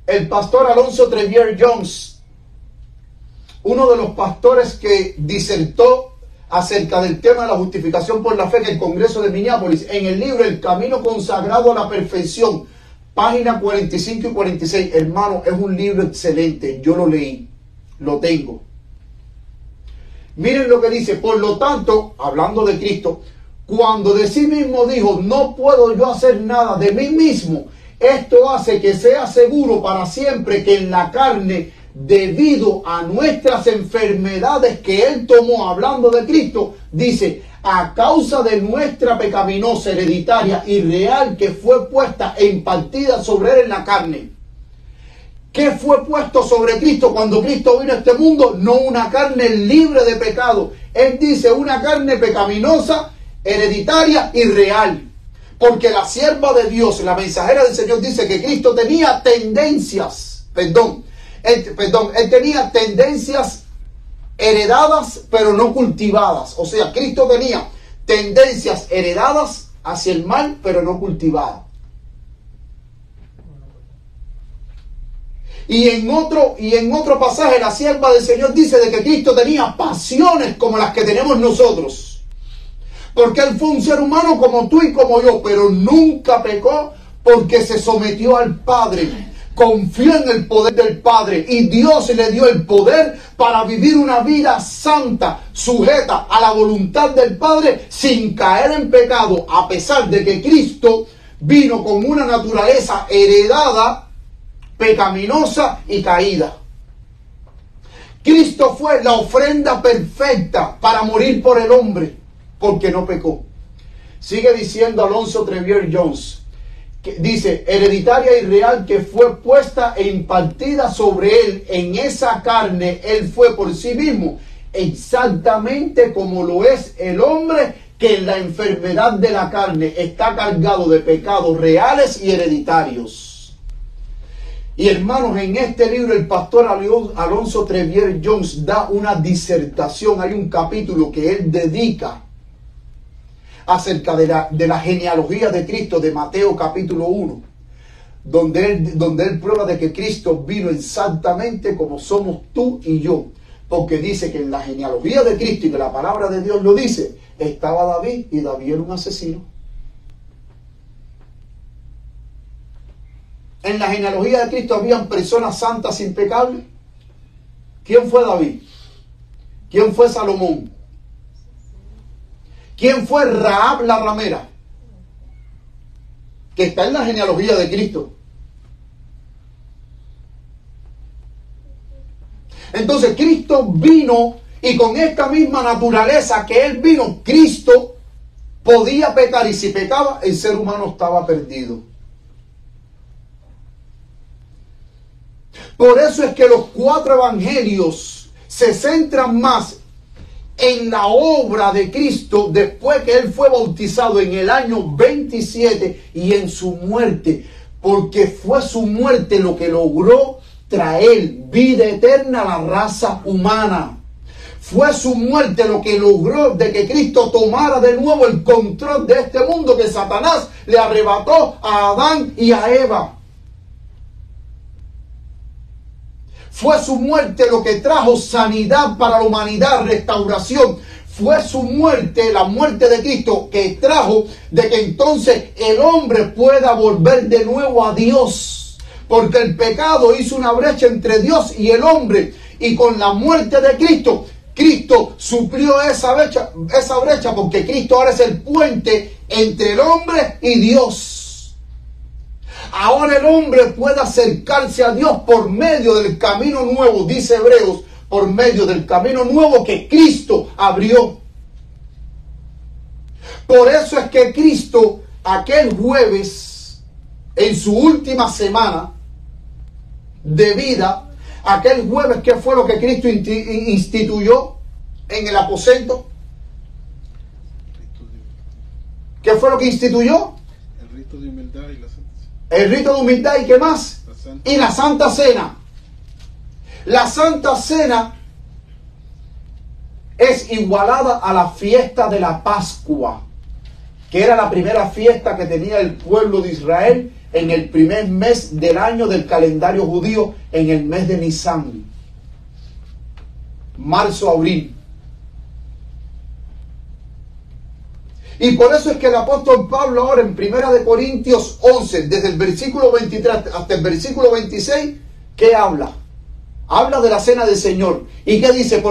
el pastor Alonso Trevier Jones, uno de los pastores que disertó acerca del tema de la justificación por la fe en el Congreso de Minneapolis, en el libro El Camino Consagrado a la Perfección, páginas 45 y 46. Hermano, es un libro excelente. Yo lo leí, lo tengo. Miren lo que dice: por lo tanto, hablando de Cristo, cuando de sí mismo dijo, no puedo yo hacer nada de mí mismo, esto hace que sea seguro para siempre que en la carne, debido a nuestras enfermedades que Él tomó, hablando de Cristo, dice, a causa de nuestra pecaminosa, hereditaria y real que fue puesta e impartida sobre Él en la carne. ¿Qué fue puesto sobre Cristo cuando Cristo vino a este mundo? No una carne libre de pecado. Él dice una carne pecaminosa, hereditaria y real. Porque la sierva de Dios, la mensajera del Señor, dice que Cristo tenía tendencias, él tenía tendencias heredadas pero no cultivadas. O sea, Cristo tenía tendencias heredadas hacia el mal pero no cultivadas. Y en otro pasaje la sierva del Señor dice de que Cristo tenía pasiones como las que tenemos nosotros. Porque Él fue un ser humano como tú y como yo, pero nunca pecó porque se sometió al Padre. Confió en el poder del Padre y Dios le dio el poder para vivir una vida santa, sujeta a la voluntad del Padre, sin caer en pecado, a pesar de que Cristo vino con una naturaleza heredada, pecaminosa y caída. Cristo fue la ofrenda perfecta para morir por el hombre, porque no pecó. Sigue diciendo Alonso Trevier Jones, que dice, hereditaria y real que fue puesta e impartida sobre Él en esa carne, Él fue por sí mismo, exactamente como lo es el hombre, que en la enfermedad de la carne está cargado de pecados reales y hereditarios. Y hermanos, en este libro el pastor Alonso Trevier Jones da una disertación, hay un capítulo que él dedica acerca de la genealogía de Cristo, de Mateo capítulo 1, donde él prueba de que Cristo vino exactamente como somos tú y yo, porque dice que en la genealogía de Cristo, y que la palabra de Dios lo dice, estaba David, y David era un asesino. En la genealogía de Cristo habían personas santas impecables. ¿Quién fue David? ¿Quién fue Salomón? ¿Quién fue Rahab la ramera? que está en la genealogía de Cristo. Entonces Cristo vino, y con esta misma naturaleza que Él vino, Cristo podía pecar, y si pecaba, el ser humano estaba perdido. Por eso es que los 4 evangelios se centran más en la obra de Cristo después que Él fue bautizado en el año 27 y en su muerte, porque fue su muerte lo que logró traer vida eterna a la raza humana. Fue su muerte lo que logró de que Cristo tomara de nuevo el control de este mundo que Satanás le arrebató a Adán y a Eva. Fue su muerte lo que trajo sanidad para la humanidad, restauración. Fue su muerte, la muerte de Cristo, que trajo de que entonces el hombre pueda volver de nuevo a Dios. Porque el pecado hizo una brecha entre Dios y el hombre. Y con la muerte de Cristo, Cristo suplió esa brecha porque Cristo ahora es el puente entre el hombre y Dios. Ahora el hombre puede acercarse a Dios por medio del camino nuevo, dice Hebreos, por medio del camino nuevo que Cristo abrió. Por eso es que Cristo, aquel jueves, en su última semana de vida, aquel jueves, ¿qué fue lo que Cristo instituyó en el aposento? ¿Qué fue lo que instituyó? El rito de humildad y la Santa Cena. El rito de humildad, ¿y qué más? Y la Santa Cena. La Santa Cena es igualada a la fiesta de la Pascua, que era la primera fiesta que tenía el pueblo de Israel en el primer mes del año del calendario judío, en el mes de Nisan, marzo-abril. Y por eso es que el apóstol Pablo ahora en 1 Corintios 11, desde el versículo 23 hasta el versículo 26, ¿qué habla? Habla de la cena del Señor. ¿Y qué dice?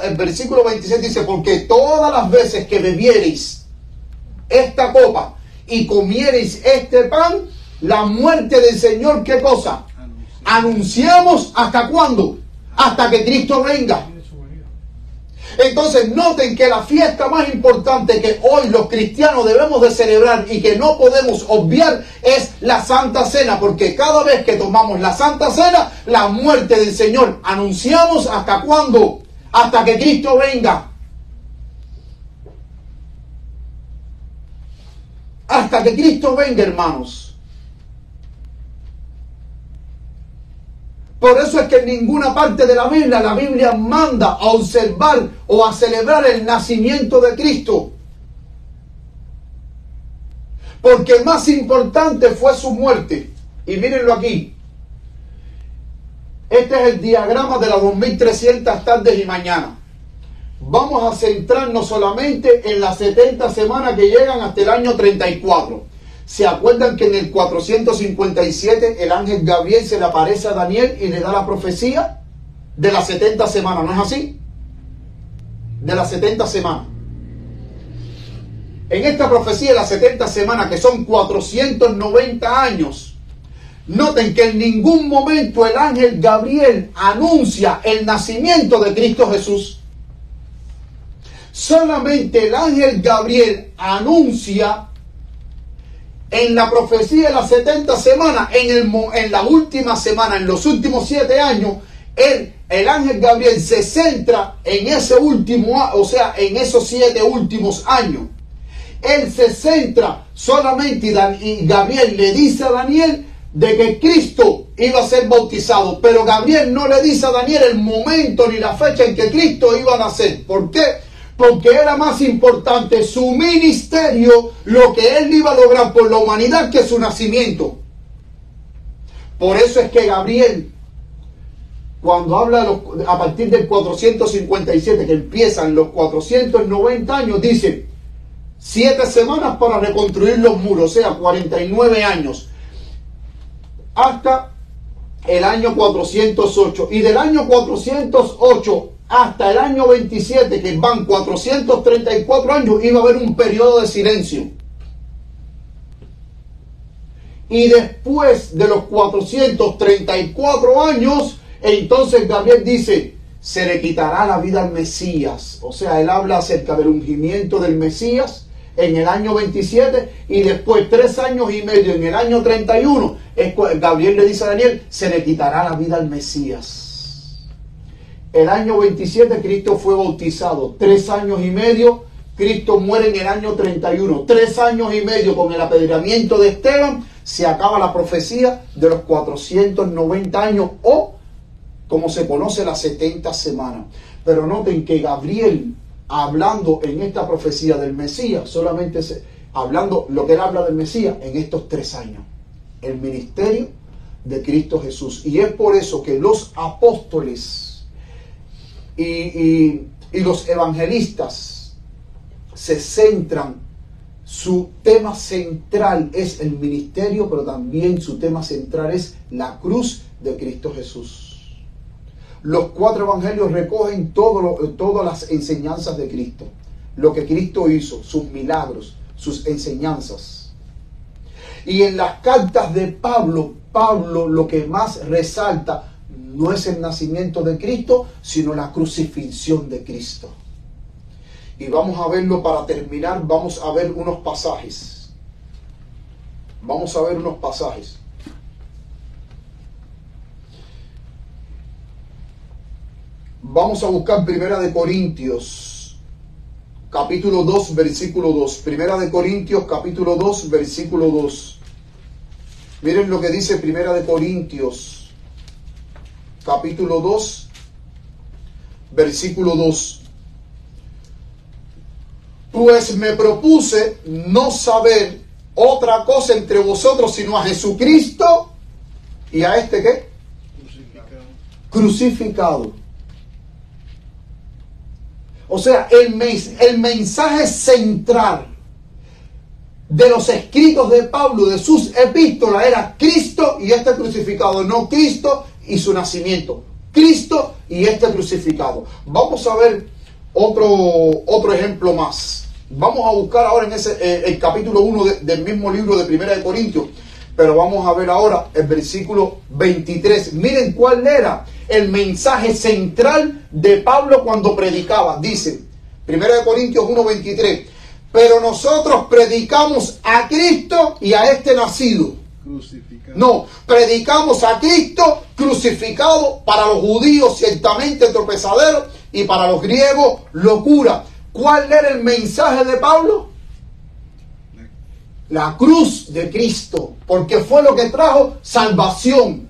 El versículo 26 dice, porque todas las veces que bebiereis esta copa y comiereis este pan, la muerte del Señor, ¿qué cosa? Anunciamos. ¿Hasta cuándo? Hasta que Cristo venga. Entonces noten que la fiesta más importante que hoy los cristianos debemos de celebrar y que no podemos obviar es la Santa Cena, porque cada vez que tomamos la Santa Cena, la muerte del Señor, anunciamos. ¿Hasta cuándo? Hasta que Cristo venga. Hasta que Cristo venga, hermanos. Por eso es que en ninguna parte de la Biblia manda a observar o a celebrar el nacimiento de Cristo. Porque más importante fue su muerte. Y mírenlo aquí. Este es el diagrama de las 2300 tardes y mañanas. Vamos a centrarnos solamente en las 70 semanas que llegan hasta el año 34. ¿Se acuerdan que en el 457 el ángel Gabriel se le aparece a Daniel y le da la profecía de las 70 semanas? ¿No es así? De las 70 semanas. En esta profecía de las 70 semanas, que son 490 años, noten que en ningún momento el ángel Gabriel anuncia el nacimiento de Cristo Jesús. Solamente el ángel Gabriel anuncia en la profecía de las 70 semanas, en la última semana, en los últimos 7 años, el ángel Gabriel se centra en ese último, o sea, en esos 7 últimos años. Él se centra solamente, y Gabriel le dice a Daniel de que Cristo iba a ser bautizado, pero Gabriel no le dice a Daniel el momento ni la fecha en que Cristo iba a nacer. ¿Por qué? Porque era más importante su ministerio, lo que él iba a lograr por la humanidad, que su nacimiento. Por eso es que Gabriel, cuando habla a partir del 457, que empiezan los 490 años, dice 7 semanas para reconstruir los muros, o sea, 49 años, hasta el año 408. Y del año 408 hasta el año 27, que van 434 años, iba a haber un periodo de silencio. Y después de los 434 años, entonces Gabriel dice, se le quitará la vida al Mesías. O sea, él habla acerca del ungimiento del Mesías en el año 27 y después 3 años y medio en el año 31, Gabriel le dice a Daniel, se le quitará la vida al Mesías. El año 27 Cristo fue bautizado, 3 años y medio, Cristo muere en el año 31, 3 años y medio con el apedreamiento de Esteban, se acaba la profecía de los 490 años o, como se conoce, las 70 semanas. Pero noten que Gabriel, hablando en esta profecía del Mesías, solamente hablando lo que él habla del Mesías en estos 3 años, el ministerio de Cristo Jesús. Y es por eso que los apóstoles y los evangelistas se centran, su tema central es el ministerio, pero también su tema central es la cruz de Cristo Jesús. Los 4 evangelios recogen todas las enseñanzas de Cristo, lo que Cristo hizo, sus milagros, sus enseñanzas. Y en las cartas de Pablo lo que más resalta no es el nacimiento de Cristo, sino la crucifixión de Cristo. Y vamos a verlo para terminar, vamos a ver unos pasajes. Vamos a ver unos pasajes. Vamos a buscar Primera de Corintios, capítulo 2, versículo 2. Primera de Corintios, capítulo 2, versículo 2. Miren lo que dice Primera de Corintios, capítulo 2, versículo 2. Pues me propuse no saber otra cosa entre vosotros sino a Jesucristo y a este ¿qué? Crucificado. O sea, el mensaje central de los escritos de Pablo, de sus epístolas, era Cristo y este crucificado, no Cristo y su nacimiento, Cristo y este crucificado. Vamos a ver otro ejemplo más. Vamos a buscar ahora en el capítulo 1 del mismo libro de Primera de Corintios, pero vamos a ver ahora el versículo 23. Miren cuál era el mensaje central de Pablo cuando predicaba. Dice, Primera de Corintios 1:23, pero nosotros predicamos a Cristo y a este nacido. Crucificado. No, predicamos a Cristo crucificado, para los judíos ciertamente tropezadero y para los griegos locura. ¿Cuál era el mensaje de Pablo? La cruz de Cristo, porque fue lo que trajo salvación.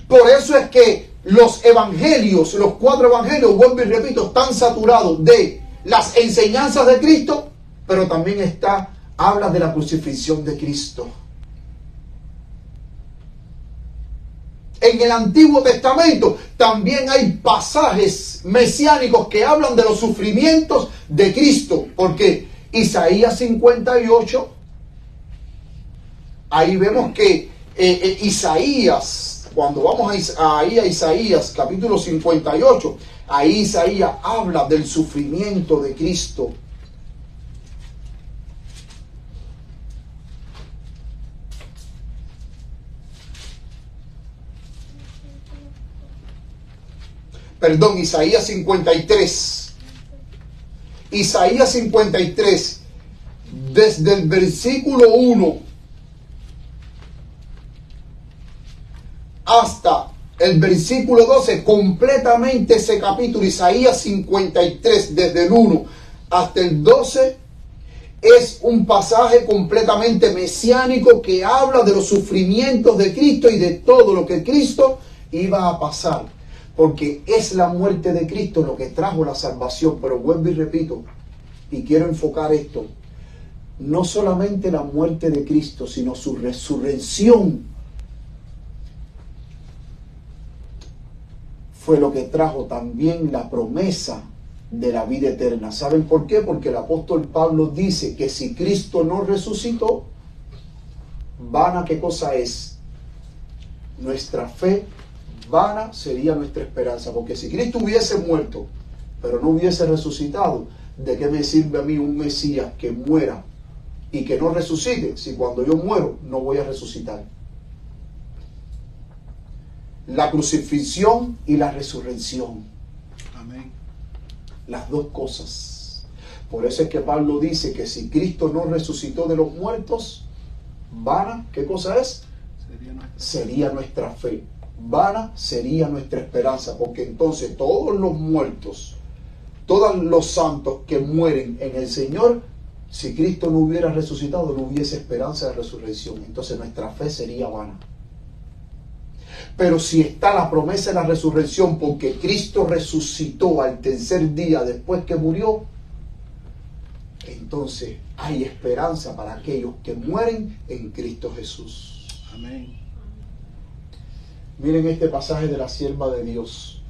Por eso es que los evangelios, los 4 evangelios, vuelvo y repito, están saturados de las enseñanzas de Cristo, pero también habla de la crucifixión de Cristo. En el Antiguo Testamento también hay pasajes mesiánicos que hablan de los sufrimientos de Cristo, porque Isaías 58, ahí vemos que Isaías, cuando vamos a Isaías capítulo 58, ahí Isaías habla del sufrimiento de Cristo. Perdón, Isaías 53. Isaías 53, desde el versículo 1 hasta el versículo 12, completamente ese capítulo, Isaías 53, desde el 1 hasta el 12, es un pasaje completamente mesiánico que habla de los sufrimientos de Cristo y de todo lo que Cristo iba a pasar. Porque es la muerte de Cristo lo que trajo la salvación. Pero vuelvo y repito, y quiero enfocar esto, no solamente la muerte de Cristo, sino su resurrección fue lo que trajo también la promesa de la vida eterna. ¿Saben por qué? Porque el apóstol Pablo dice que si Cristo no resucitó, vana, ¿qué cosa es? Nuestra fe, vana sería nuestra esperanza. Porque si Cristo hubiese muerto, pero no hubiese resucitado, ¿de qué me sirve a mí un Mesías que muera y que no resucite si cuando yo muero no voy a resucitar? La crucifixión y la resurrección. Amén. Las dos cosas. Por eso es que Pablo dice que si Cristo no resucitó de los muertos, vana, ¿qué cosa es? Sería nuestra fe. Vana sería nuestra esperanza, porque entonces todos los muertos, todos los santos que mueren en el Señor, si Cristo no hubiera resucitado, no hubiese esperanza de resurrección. Entonces nuestra fe sería vana. Pero si está la promesa de la resurrección, porque Cristo resucitó al tercer día después que murió, entonces hay esperanza para aquellos que mueren en Cristo Jesús. Amén. Miren este pasaje de la sierva de Dios.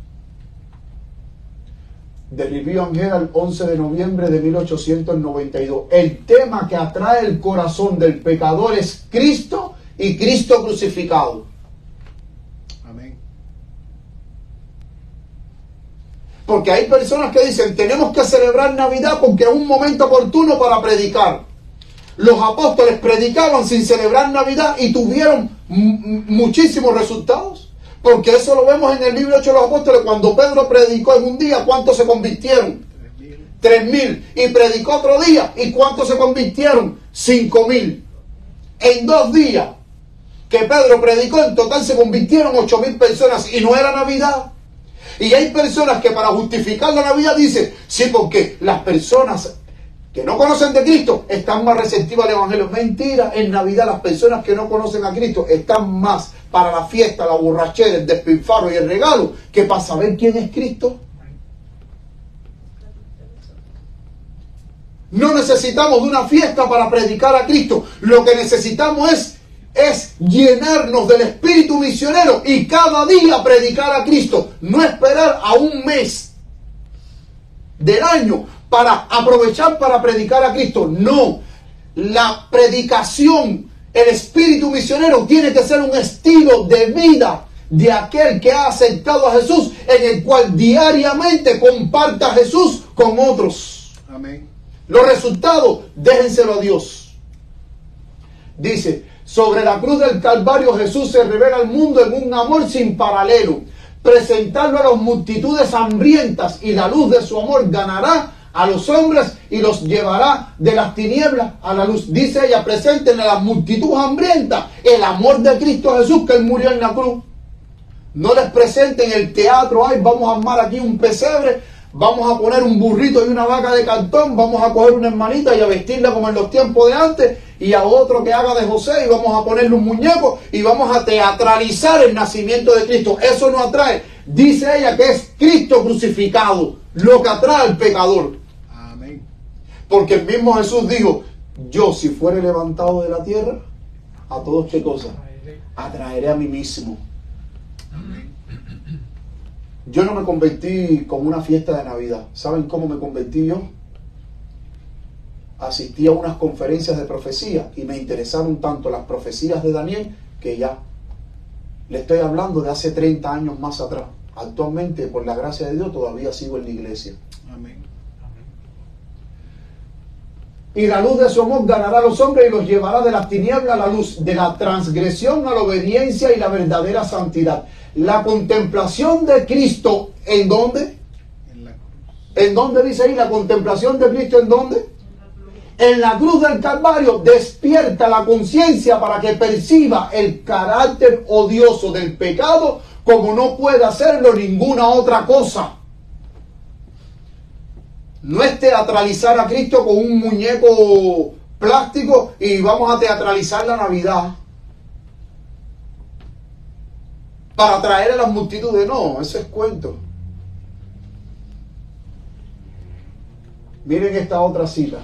De Review and Herald, 11 de noviembre de 1892. El tema que atrae el corazón del pecador es Cristo y Cristo crucificado. Amén. Porque hay personas que dicen, tenemos que celebrar Navidad porque es un momento oportuno para predicar. Los apóstoles predicaban sin celebrar Navidad y tuvieron muchísimos resultados. Porque eso lo vemos en el libro de Hechos de los Apóstoles. Cuando Pedro predicó en un día, ¿cuántos se convirtieron? 3.000. Y predicó otro día, ¿y cuántos se convirtieron? 5.000. En 2 días que Pedro predicó, en total se convirtieron 8.000 personas. Y no era Navidad. Y hay personas que para justificar la Navidad dicen, sí, porque las personas que no conocen de Cristo están más receptivas al Evangelio. Mentira, en Navidad las personas que no conocen a Cristo están más para la fiesta, la borrachera, el despilfarro y el regalo que para saber quién es Cristo. No necesitamos de una fiesta para predicar a Cristo. Lo que necesitamos es llenarnos del espíritu misionero y cada día predicar a Cristo. No esperar a un mes del año para aprovechar para predicar a Cristo. No, la predicación, el espíritu misionero tiene que ser un estilo de vida de aquel que ha aceptado a Jesús, en el cual diariamente comparta a Jesús con otros. Amén. Los resultados, déjenselo a Dios. Dice, sobre la cruz del Calvario Jesús se revela al mundo en un amor sin paralelo, presentando a las multitudes hambrientas, y la luz de su amor ganará a los hombres y los llevará de las tinieblas a la luz. Dice ella, presenten a la multitud hambrienta el amor de Cristo Jesús, que Él murió en la cruz. No les presenten el teatro, ay, vamos a armar aquí un pesebre, vamos a poner un burrito y una vaca de cartón, vamos a coger una hermanita y a vestirla como en los tiempos de antes, y a otro que haga de José y vamos a ponerle un muñeco y vamos a teatralizar el nacimiento de Cristo. Eso no atrae. Dice ella que es Cristo crucificado lo que atrae al pecador. Amén. Porque el mismo Jesús dijo, yo si fuere levantado de la tierra, a todos qué cosa, atraeré a mí mismo. Yo no me convertí como una fiesta de Navidad. ¿Saben cómo me convertí yo? Asistí a unas conferencias de profecía y me interesaron tanto las profecías de Daniel que ya le estoy hablando de hace 30 años más atrás. Actualmente, por la gracia de Dios, todavía sigo en la iglesia. Amén. Y la luz de su amor ganará a los hombres y los llevará de las tinieblas a la luz, de la transgresión a la obediencia y la verdadera santidad. La contemplación de Cristo, ¿en dónde? En la cruz. ¿En dónde dice ahí la contemplación de Cristo? ¿En dónde? En la cruz del Calvario despierta la conciencia para que perciba el carácter odioso del pecado como no puede hacerlo ninguna otra cosa. No es teatralizar a Cristo con un muñeco plástico y vamos a teatralizar la Navidad para atraer a las multitudes. No, eso es cuento. Miren esta otra cita.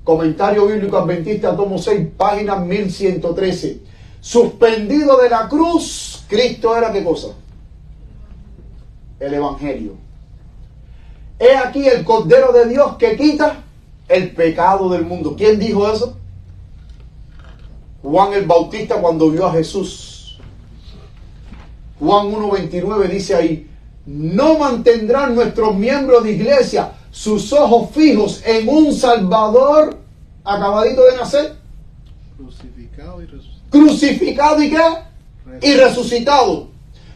Comentario Bíblico Adventista, tomo 6, página 1113. Suspendido de la cruz, Cristo era ¿qué cosa? El Evangelio. He aquí el Cordero de Dios que quita el pecado del mundo. ¿Quién dijo eso? Juan el Bautista cuando vio a Jesús. Juan 1:29 dice ahí, no mantendrán nuestros miembros de iglesia sus ojos fijos en un Salvador acabadito de nacer, Crucificado y resucitado. crucificado y qué, y resucitado.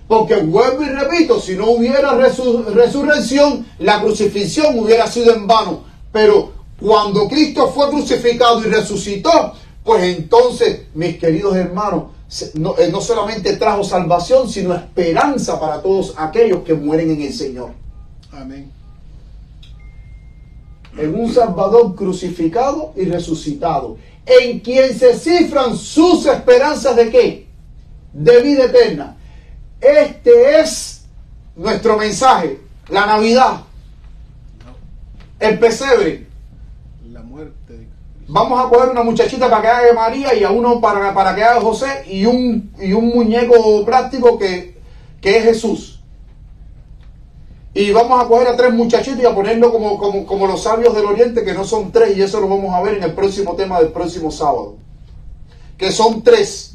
Porque vuelvo y repito, si no hubiera resurrección, la crucifixión hubiera sido en vano. Pero cuando Cristo fue crucificado y resucitó, pues entonces, mis queridos hermanos, no solamente trajo salvación, sino esperanza para todos aquellos que mueren en el Señor. Amén. En un Salvador crucificado y resucitado, en quien se cifran sus esperanzas de ¿qué? De vida eterna. Este es nuestro mensaje, la Navidad, el pesebre. La muerte de Cristo. Vamos a coger una muchachita para que haga de María y a uno para que haga de José y un muñeco práctico que es Jesús. Y vamos a coger a 3 muchachitos y a ponerlo como los sabios del Oriente, que no son 3, y eso lo vamos a ver en el próximo tema del próximo sábado. Que son 3.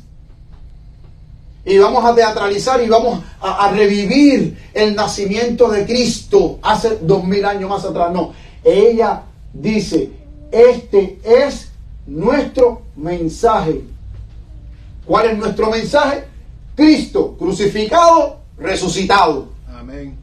Y vamos a teatralizar y vamos a revivir el nacimiento de Cristo hace 2000 años más atrás. No, ella dice, este es nuestro mensaje. ¿Cuál es nuestro mensaje? Cristo crucificado, resucitado. Amén.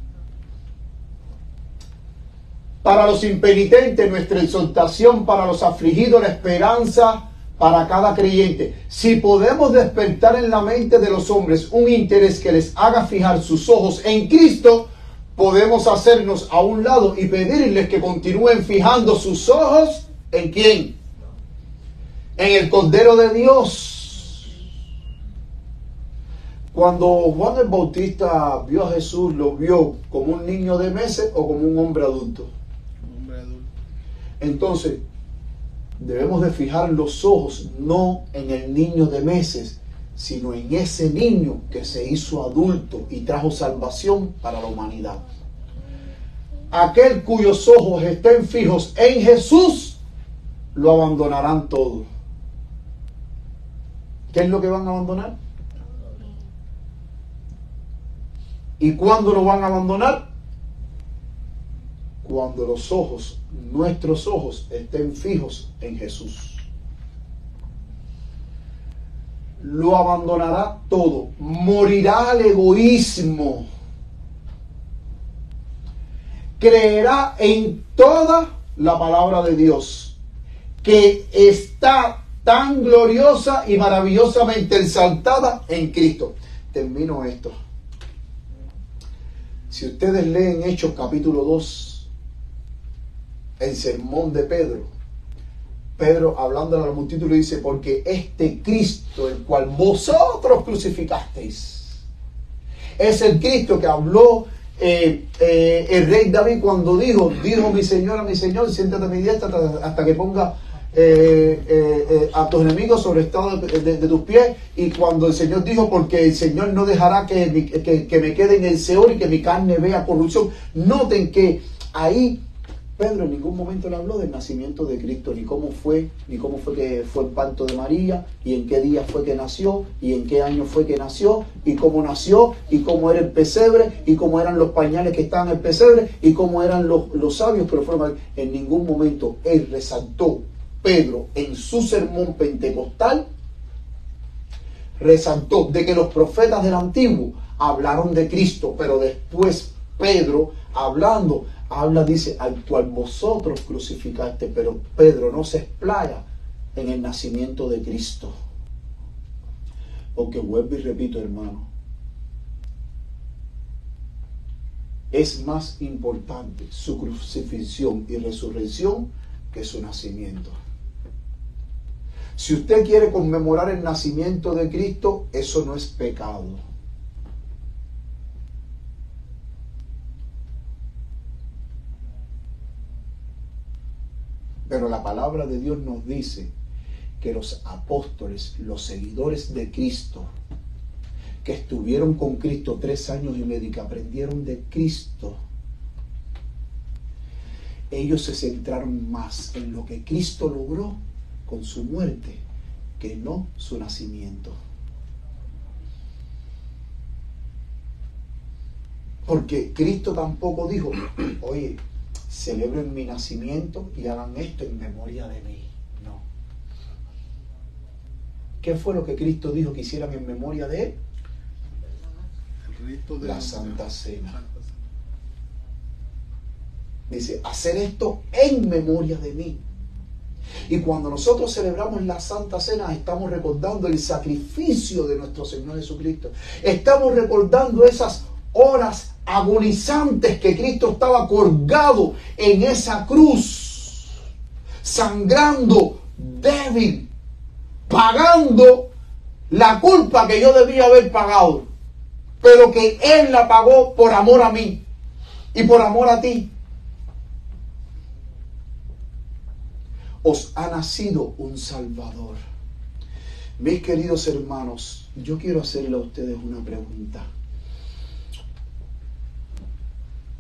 Para los impenitentes, nuestra exhortación; para los afligidos, la esperanza para cada creyente. Si podemos despertar en la mente de los hombres un interés que les haga fijar sus ojos en Cristo, podemos hacernos a un lado y pedirles que continúen fijando sus ojos ¿en quién? En el Cordero de Dios. Cuando Juan el Bautista vio a Jesús, ¿lo vio como un niño de meses o como un hombre adulto? Hombre adulto. Entonces, debemos de fijar los ojos no en el niño de meses, sino en ese niño que se hizo adulto y trajo salvación para la humanidad. Aquel cuyos ojos estén fijos en Jesús, lo abandonarán todo. ¿Qué es lo que van a abandonar? ¿Y cuándo lo van a abandonar? Cuando los ojos, nuestros ojos, estén fijos en Jesús. Lo abandonará todo. Morirá al egoísmo. Creerá en toda la palabra de Dios, que está tan gloriosa y maravillosamente exaltada en Cristo. Termino esto. Si ustedes leen Hechos capítulo 2, el sermón de Pedro, Pedro hablando a la multitud le dice, porque este Cristo, el cual vosotros crucificasteis, es el Cristo que habló el rey David cuando dijo mi Señor, siéntate a mi diestra hasta que ponga a tus enemigos sobre el estado de tus pies. Y cuando el Señor dijo, porque el Señor no dejará que me quede en el Seol y que mi carne vea corrupción. Noten que ahí Pedro en ningún momento le habló del nacimiento de Cristo, ni cómo fue que fue el parto de María, y en qué día fue que nació, y en qué año fue que nació, y cómo era el pesebre, y cómo eran los pañales que estaban en el pesebre, y cómo eran los sabios, pero en ningún momento él resaltó, Pedro, en su sermón pentecostal, resaltó de que los profetas del Antiguo hablaron de Cristo, pero después Pedro, habla, dice, al cual vosotros crucificaste, pero Pedro no se explaya en el nacimiento de Cristo. Porque vuelvo y repito, hermano, es más importante su crucifixión y resurrección que su nacimiento. Si usted quiere conmemorar el nacimiento de Cristo, eso no es pecado. Pero la palabra de Dios nos dice que los apóstoles, los seguidores de Cristo, que estuvieron con Cristo 3 años y medio, que aprendieron de Cristo, ellos se centraron más en lo que Cristo logró con su muerte que no su nacimiento. Porque Cristo tampoco dijo, oye, celebren mi nacimiento y hagan esto en memoria de mí. No. ¿Qué fue lo que Cristo dijo que hicieran en memoria de Él? El rito de La Santa Cena. Santa Cena. Dice, hacer esto en memoria de mí. Y cuando nosotros celebramos la Santa Cena, estamos recordando el sacrificio de nuestro Señor Jesucristo. Estamos recordando esas horas agonizantes que Cristo estaba colgado en esa cruz, sangrando, débil, pagando la culpa que yo debía haber pagado, pero que Él la pagó por amor a mí y por amor a ti. Os ha nacido un Salvador. Mis queridos hermanos, yo quiero hacerle a ustedes una pregunta.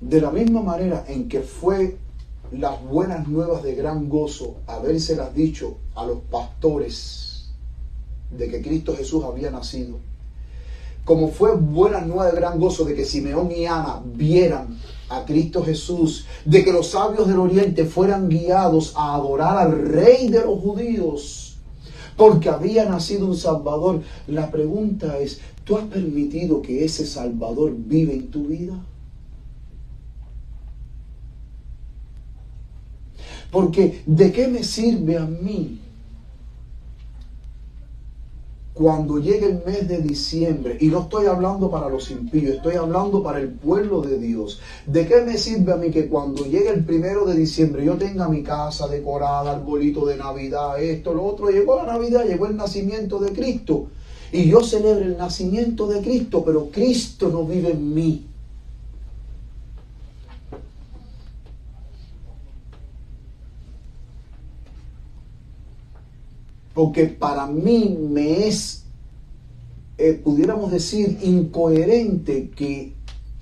De la misma manera en que fue las buenas nuevas de gran gozo habérselas dicho a los pastores de que Cristo Jesús había nacido, como fue buenas nuevas de gran gozo de que Simeón y Ana vieran a Cristo Jesús, de que los sabios del oriente fueran guiados a adorar al Rey de los judíos, porque había nacido un Salvador. La pregunta es, ¿tú has permitido que ese Salvador vive en tu vida? Porque ¿de qué me sirve a mí cuando llegue el mes de diciembre? Y no estoy hablando para los impíos, estoy hablando para el pueblo de Dios. ¿De qué me sirve a mí que cuando llegue el 1 de diciembre yo tenga mi casa decorada, arbolito de Navidad, esto, lo otro? Llegó la Navidad, llegó el nacimiento de Cristo. Y yo celebro el nacimiento de Cristo, pero Cristo no vive en mí. Porque para mí me es, pudiéramos decir, incoherente que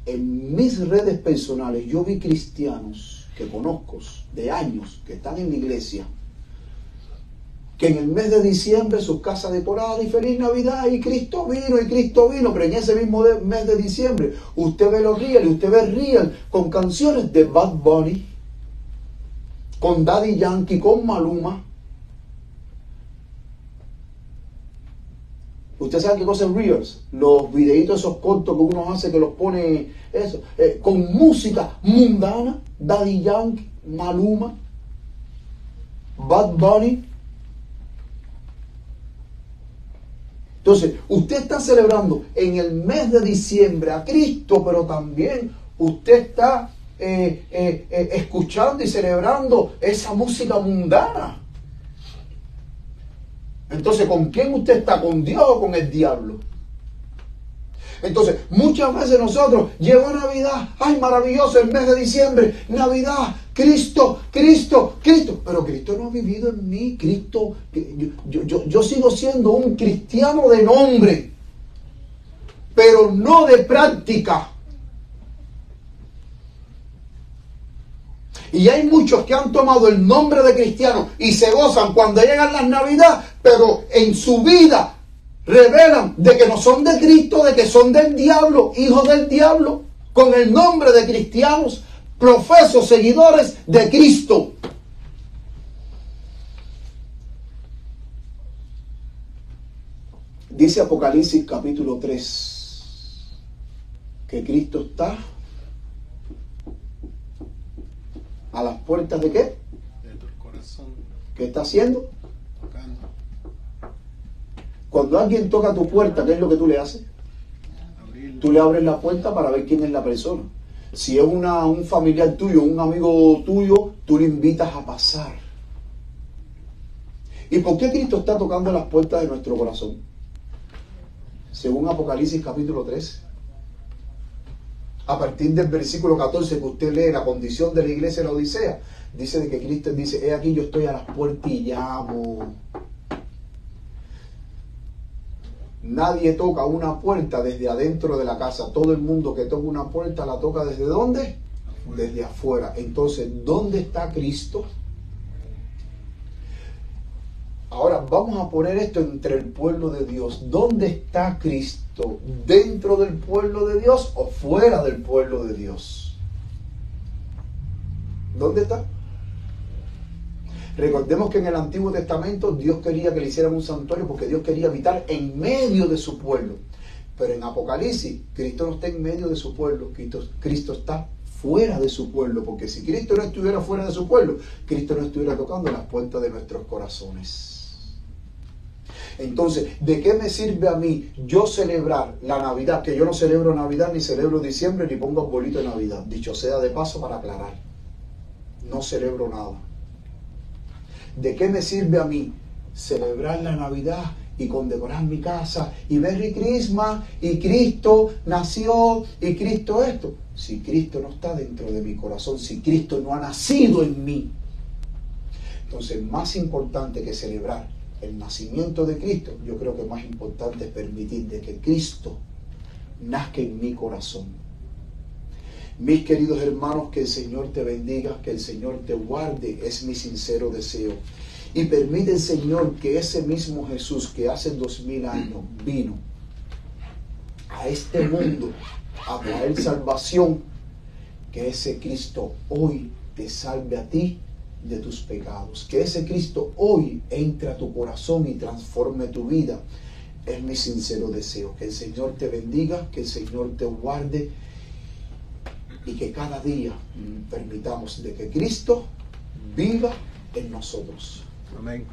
en mis redes personales yo vi cristianos que conozco de años, que están en la iglesia, que en el mes de diciembre sus casas decoradas y feliz Navidad y Cristo vino, pero en ese mismo mes de diciembre usted ve los reels y usted ve reels con canciones de Bad Bunny, con Daddy Yankee, con Maluma. Usted sabe qué cosa es reels, los videitos esos cortos que uno hace, que los pone eso, con música mundana, Daddy Yankee, Maluma, Bad Bunny. Entonces, usted está celebrando en el mes de diciembre a Cristo, pero también usted está escuchando y celebrando esa música mundana. Entonces, ¿con quién usted está? ¿Con Dios o con el diablo? Entonces, muchas veces nosotros, llegó Navidad, ay, maravilloso, el mes de diciembre, Navidad, Cristo, pero Cristo no ha vivido en mí. Cristo, yo sigo siendo un cristiano de nombre, pero no de práctica. Y hay muchos que han tomado el nombre de cristiano y se gozan cuando llegan las Navidades, pero en su vida revelan de que no son de Cristo, de que son del diablo, hijos del diablo, con el nombre de cristianos, profesos, seguidores de Cristo. Dice Apocalipsis capítulo 3 que Cristo está a las puertas de ¿qué? De tu corazón. ¿Qué está haciendo? Tocando. Cuando alguien toca tu puerta, ¿qué es lo que tú le haces? Abrirlo. Tú le abres la puerta para ver quién es la persona. Si es un familiar tuyo, un amigo tuyo, tú le invitas a pasar. ¿Y por qué Cristo está tocando las puertas de nuestro corazón? Según Apocalipsis capítulo 3. A partir del versículo 14 que usted lee, la condición de la iglesia en la Odisea, dice de que Cristo dice, he aquí yo estoy a las puertas y llamo. Nadie toca una puerta desde adentro de la casa. Todo el mundo que toca una puerta la toca ¿desde dónde? Afuera. Desde afuera. Entonces, ¿dónde está Cristo? Ahora vamos a poner esto entre el pueblo de Dios. ¿Dónde está Cristo? ¿Dentro del pueblo de Dios o fuera del pueblo de Dios? ¿Dónde está? Recordemos que en el Antiguo Testamento Dios quería que le hicieran un santuario porque Dios quería habitar en medio de su pueblo. Pero en Apocalipsis, Cristo no está en medio de su pueblo, Cristo está fuera de su pueblo, porque si Cristo no estuviera fuera de su pueblo, Cristo no estuviera tocando las puertas de nuestros corazones. Entonces, ¿de qué me sirve a mí yo celebrar la Navidad? Que yo no celebro Navidad, ni celebro diciembre, ni pongo arbolito de Navidad. Dicho sea de paso para aclarar. No celebro nada. ¿De qué me sirve a mí celebrar la Navidad y condecorar mi casa y Merry Christmas y Cristo nació y Cristo esto? Si Cristo no está dentro de mi corazón, si Cristo no ha nacido en mí. Entonces, más importante que celebrar el nacimiento de Cristo, yo creo que más importante es permitir de que Cristo nazca en mi corazón. Mis queridos hermanos, que el Señor te bendiga, que el Señor te guarde, es mi sincero deseo. Y permite, Señor, que ese mismo Jesús que hace 2000 años vino a este mundo a traer salvación, que ese Cristo hoy te salve a ti de tus pecados, que ese Cristo hoy entre a tu corazón y transforme tu vida. Es mi sincero deseo. Que el Señor te bendiga, que el Señor te guarde y que cada día permitamos de que Cristo viva en nosotros. Amén.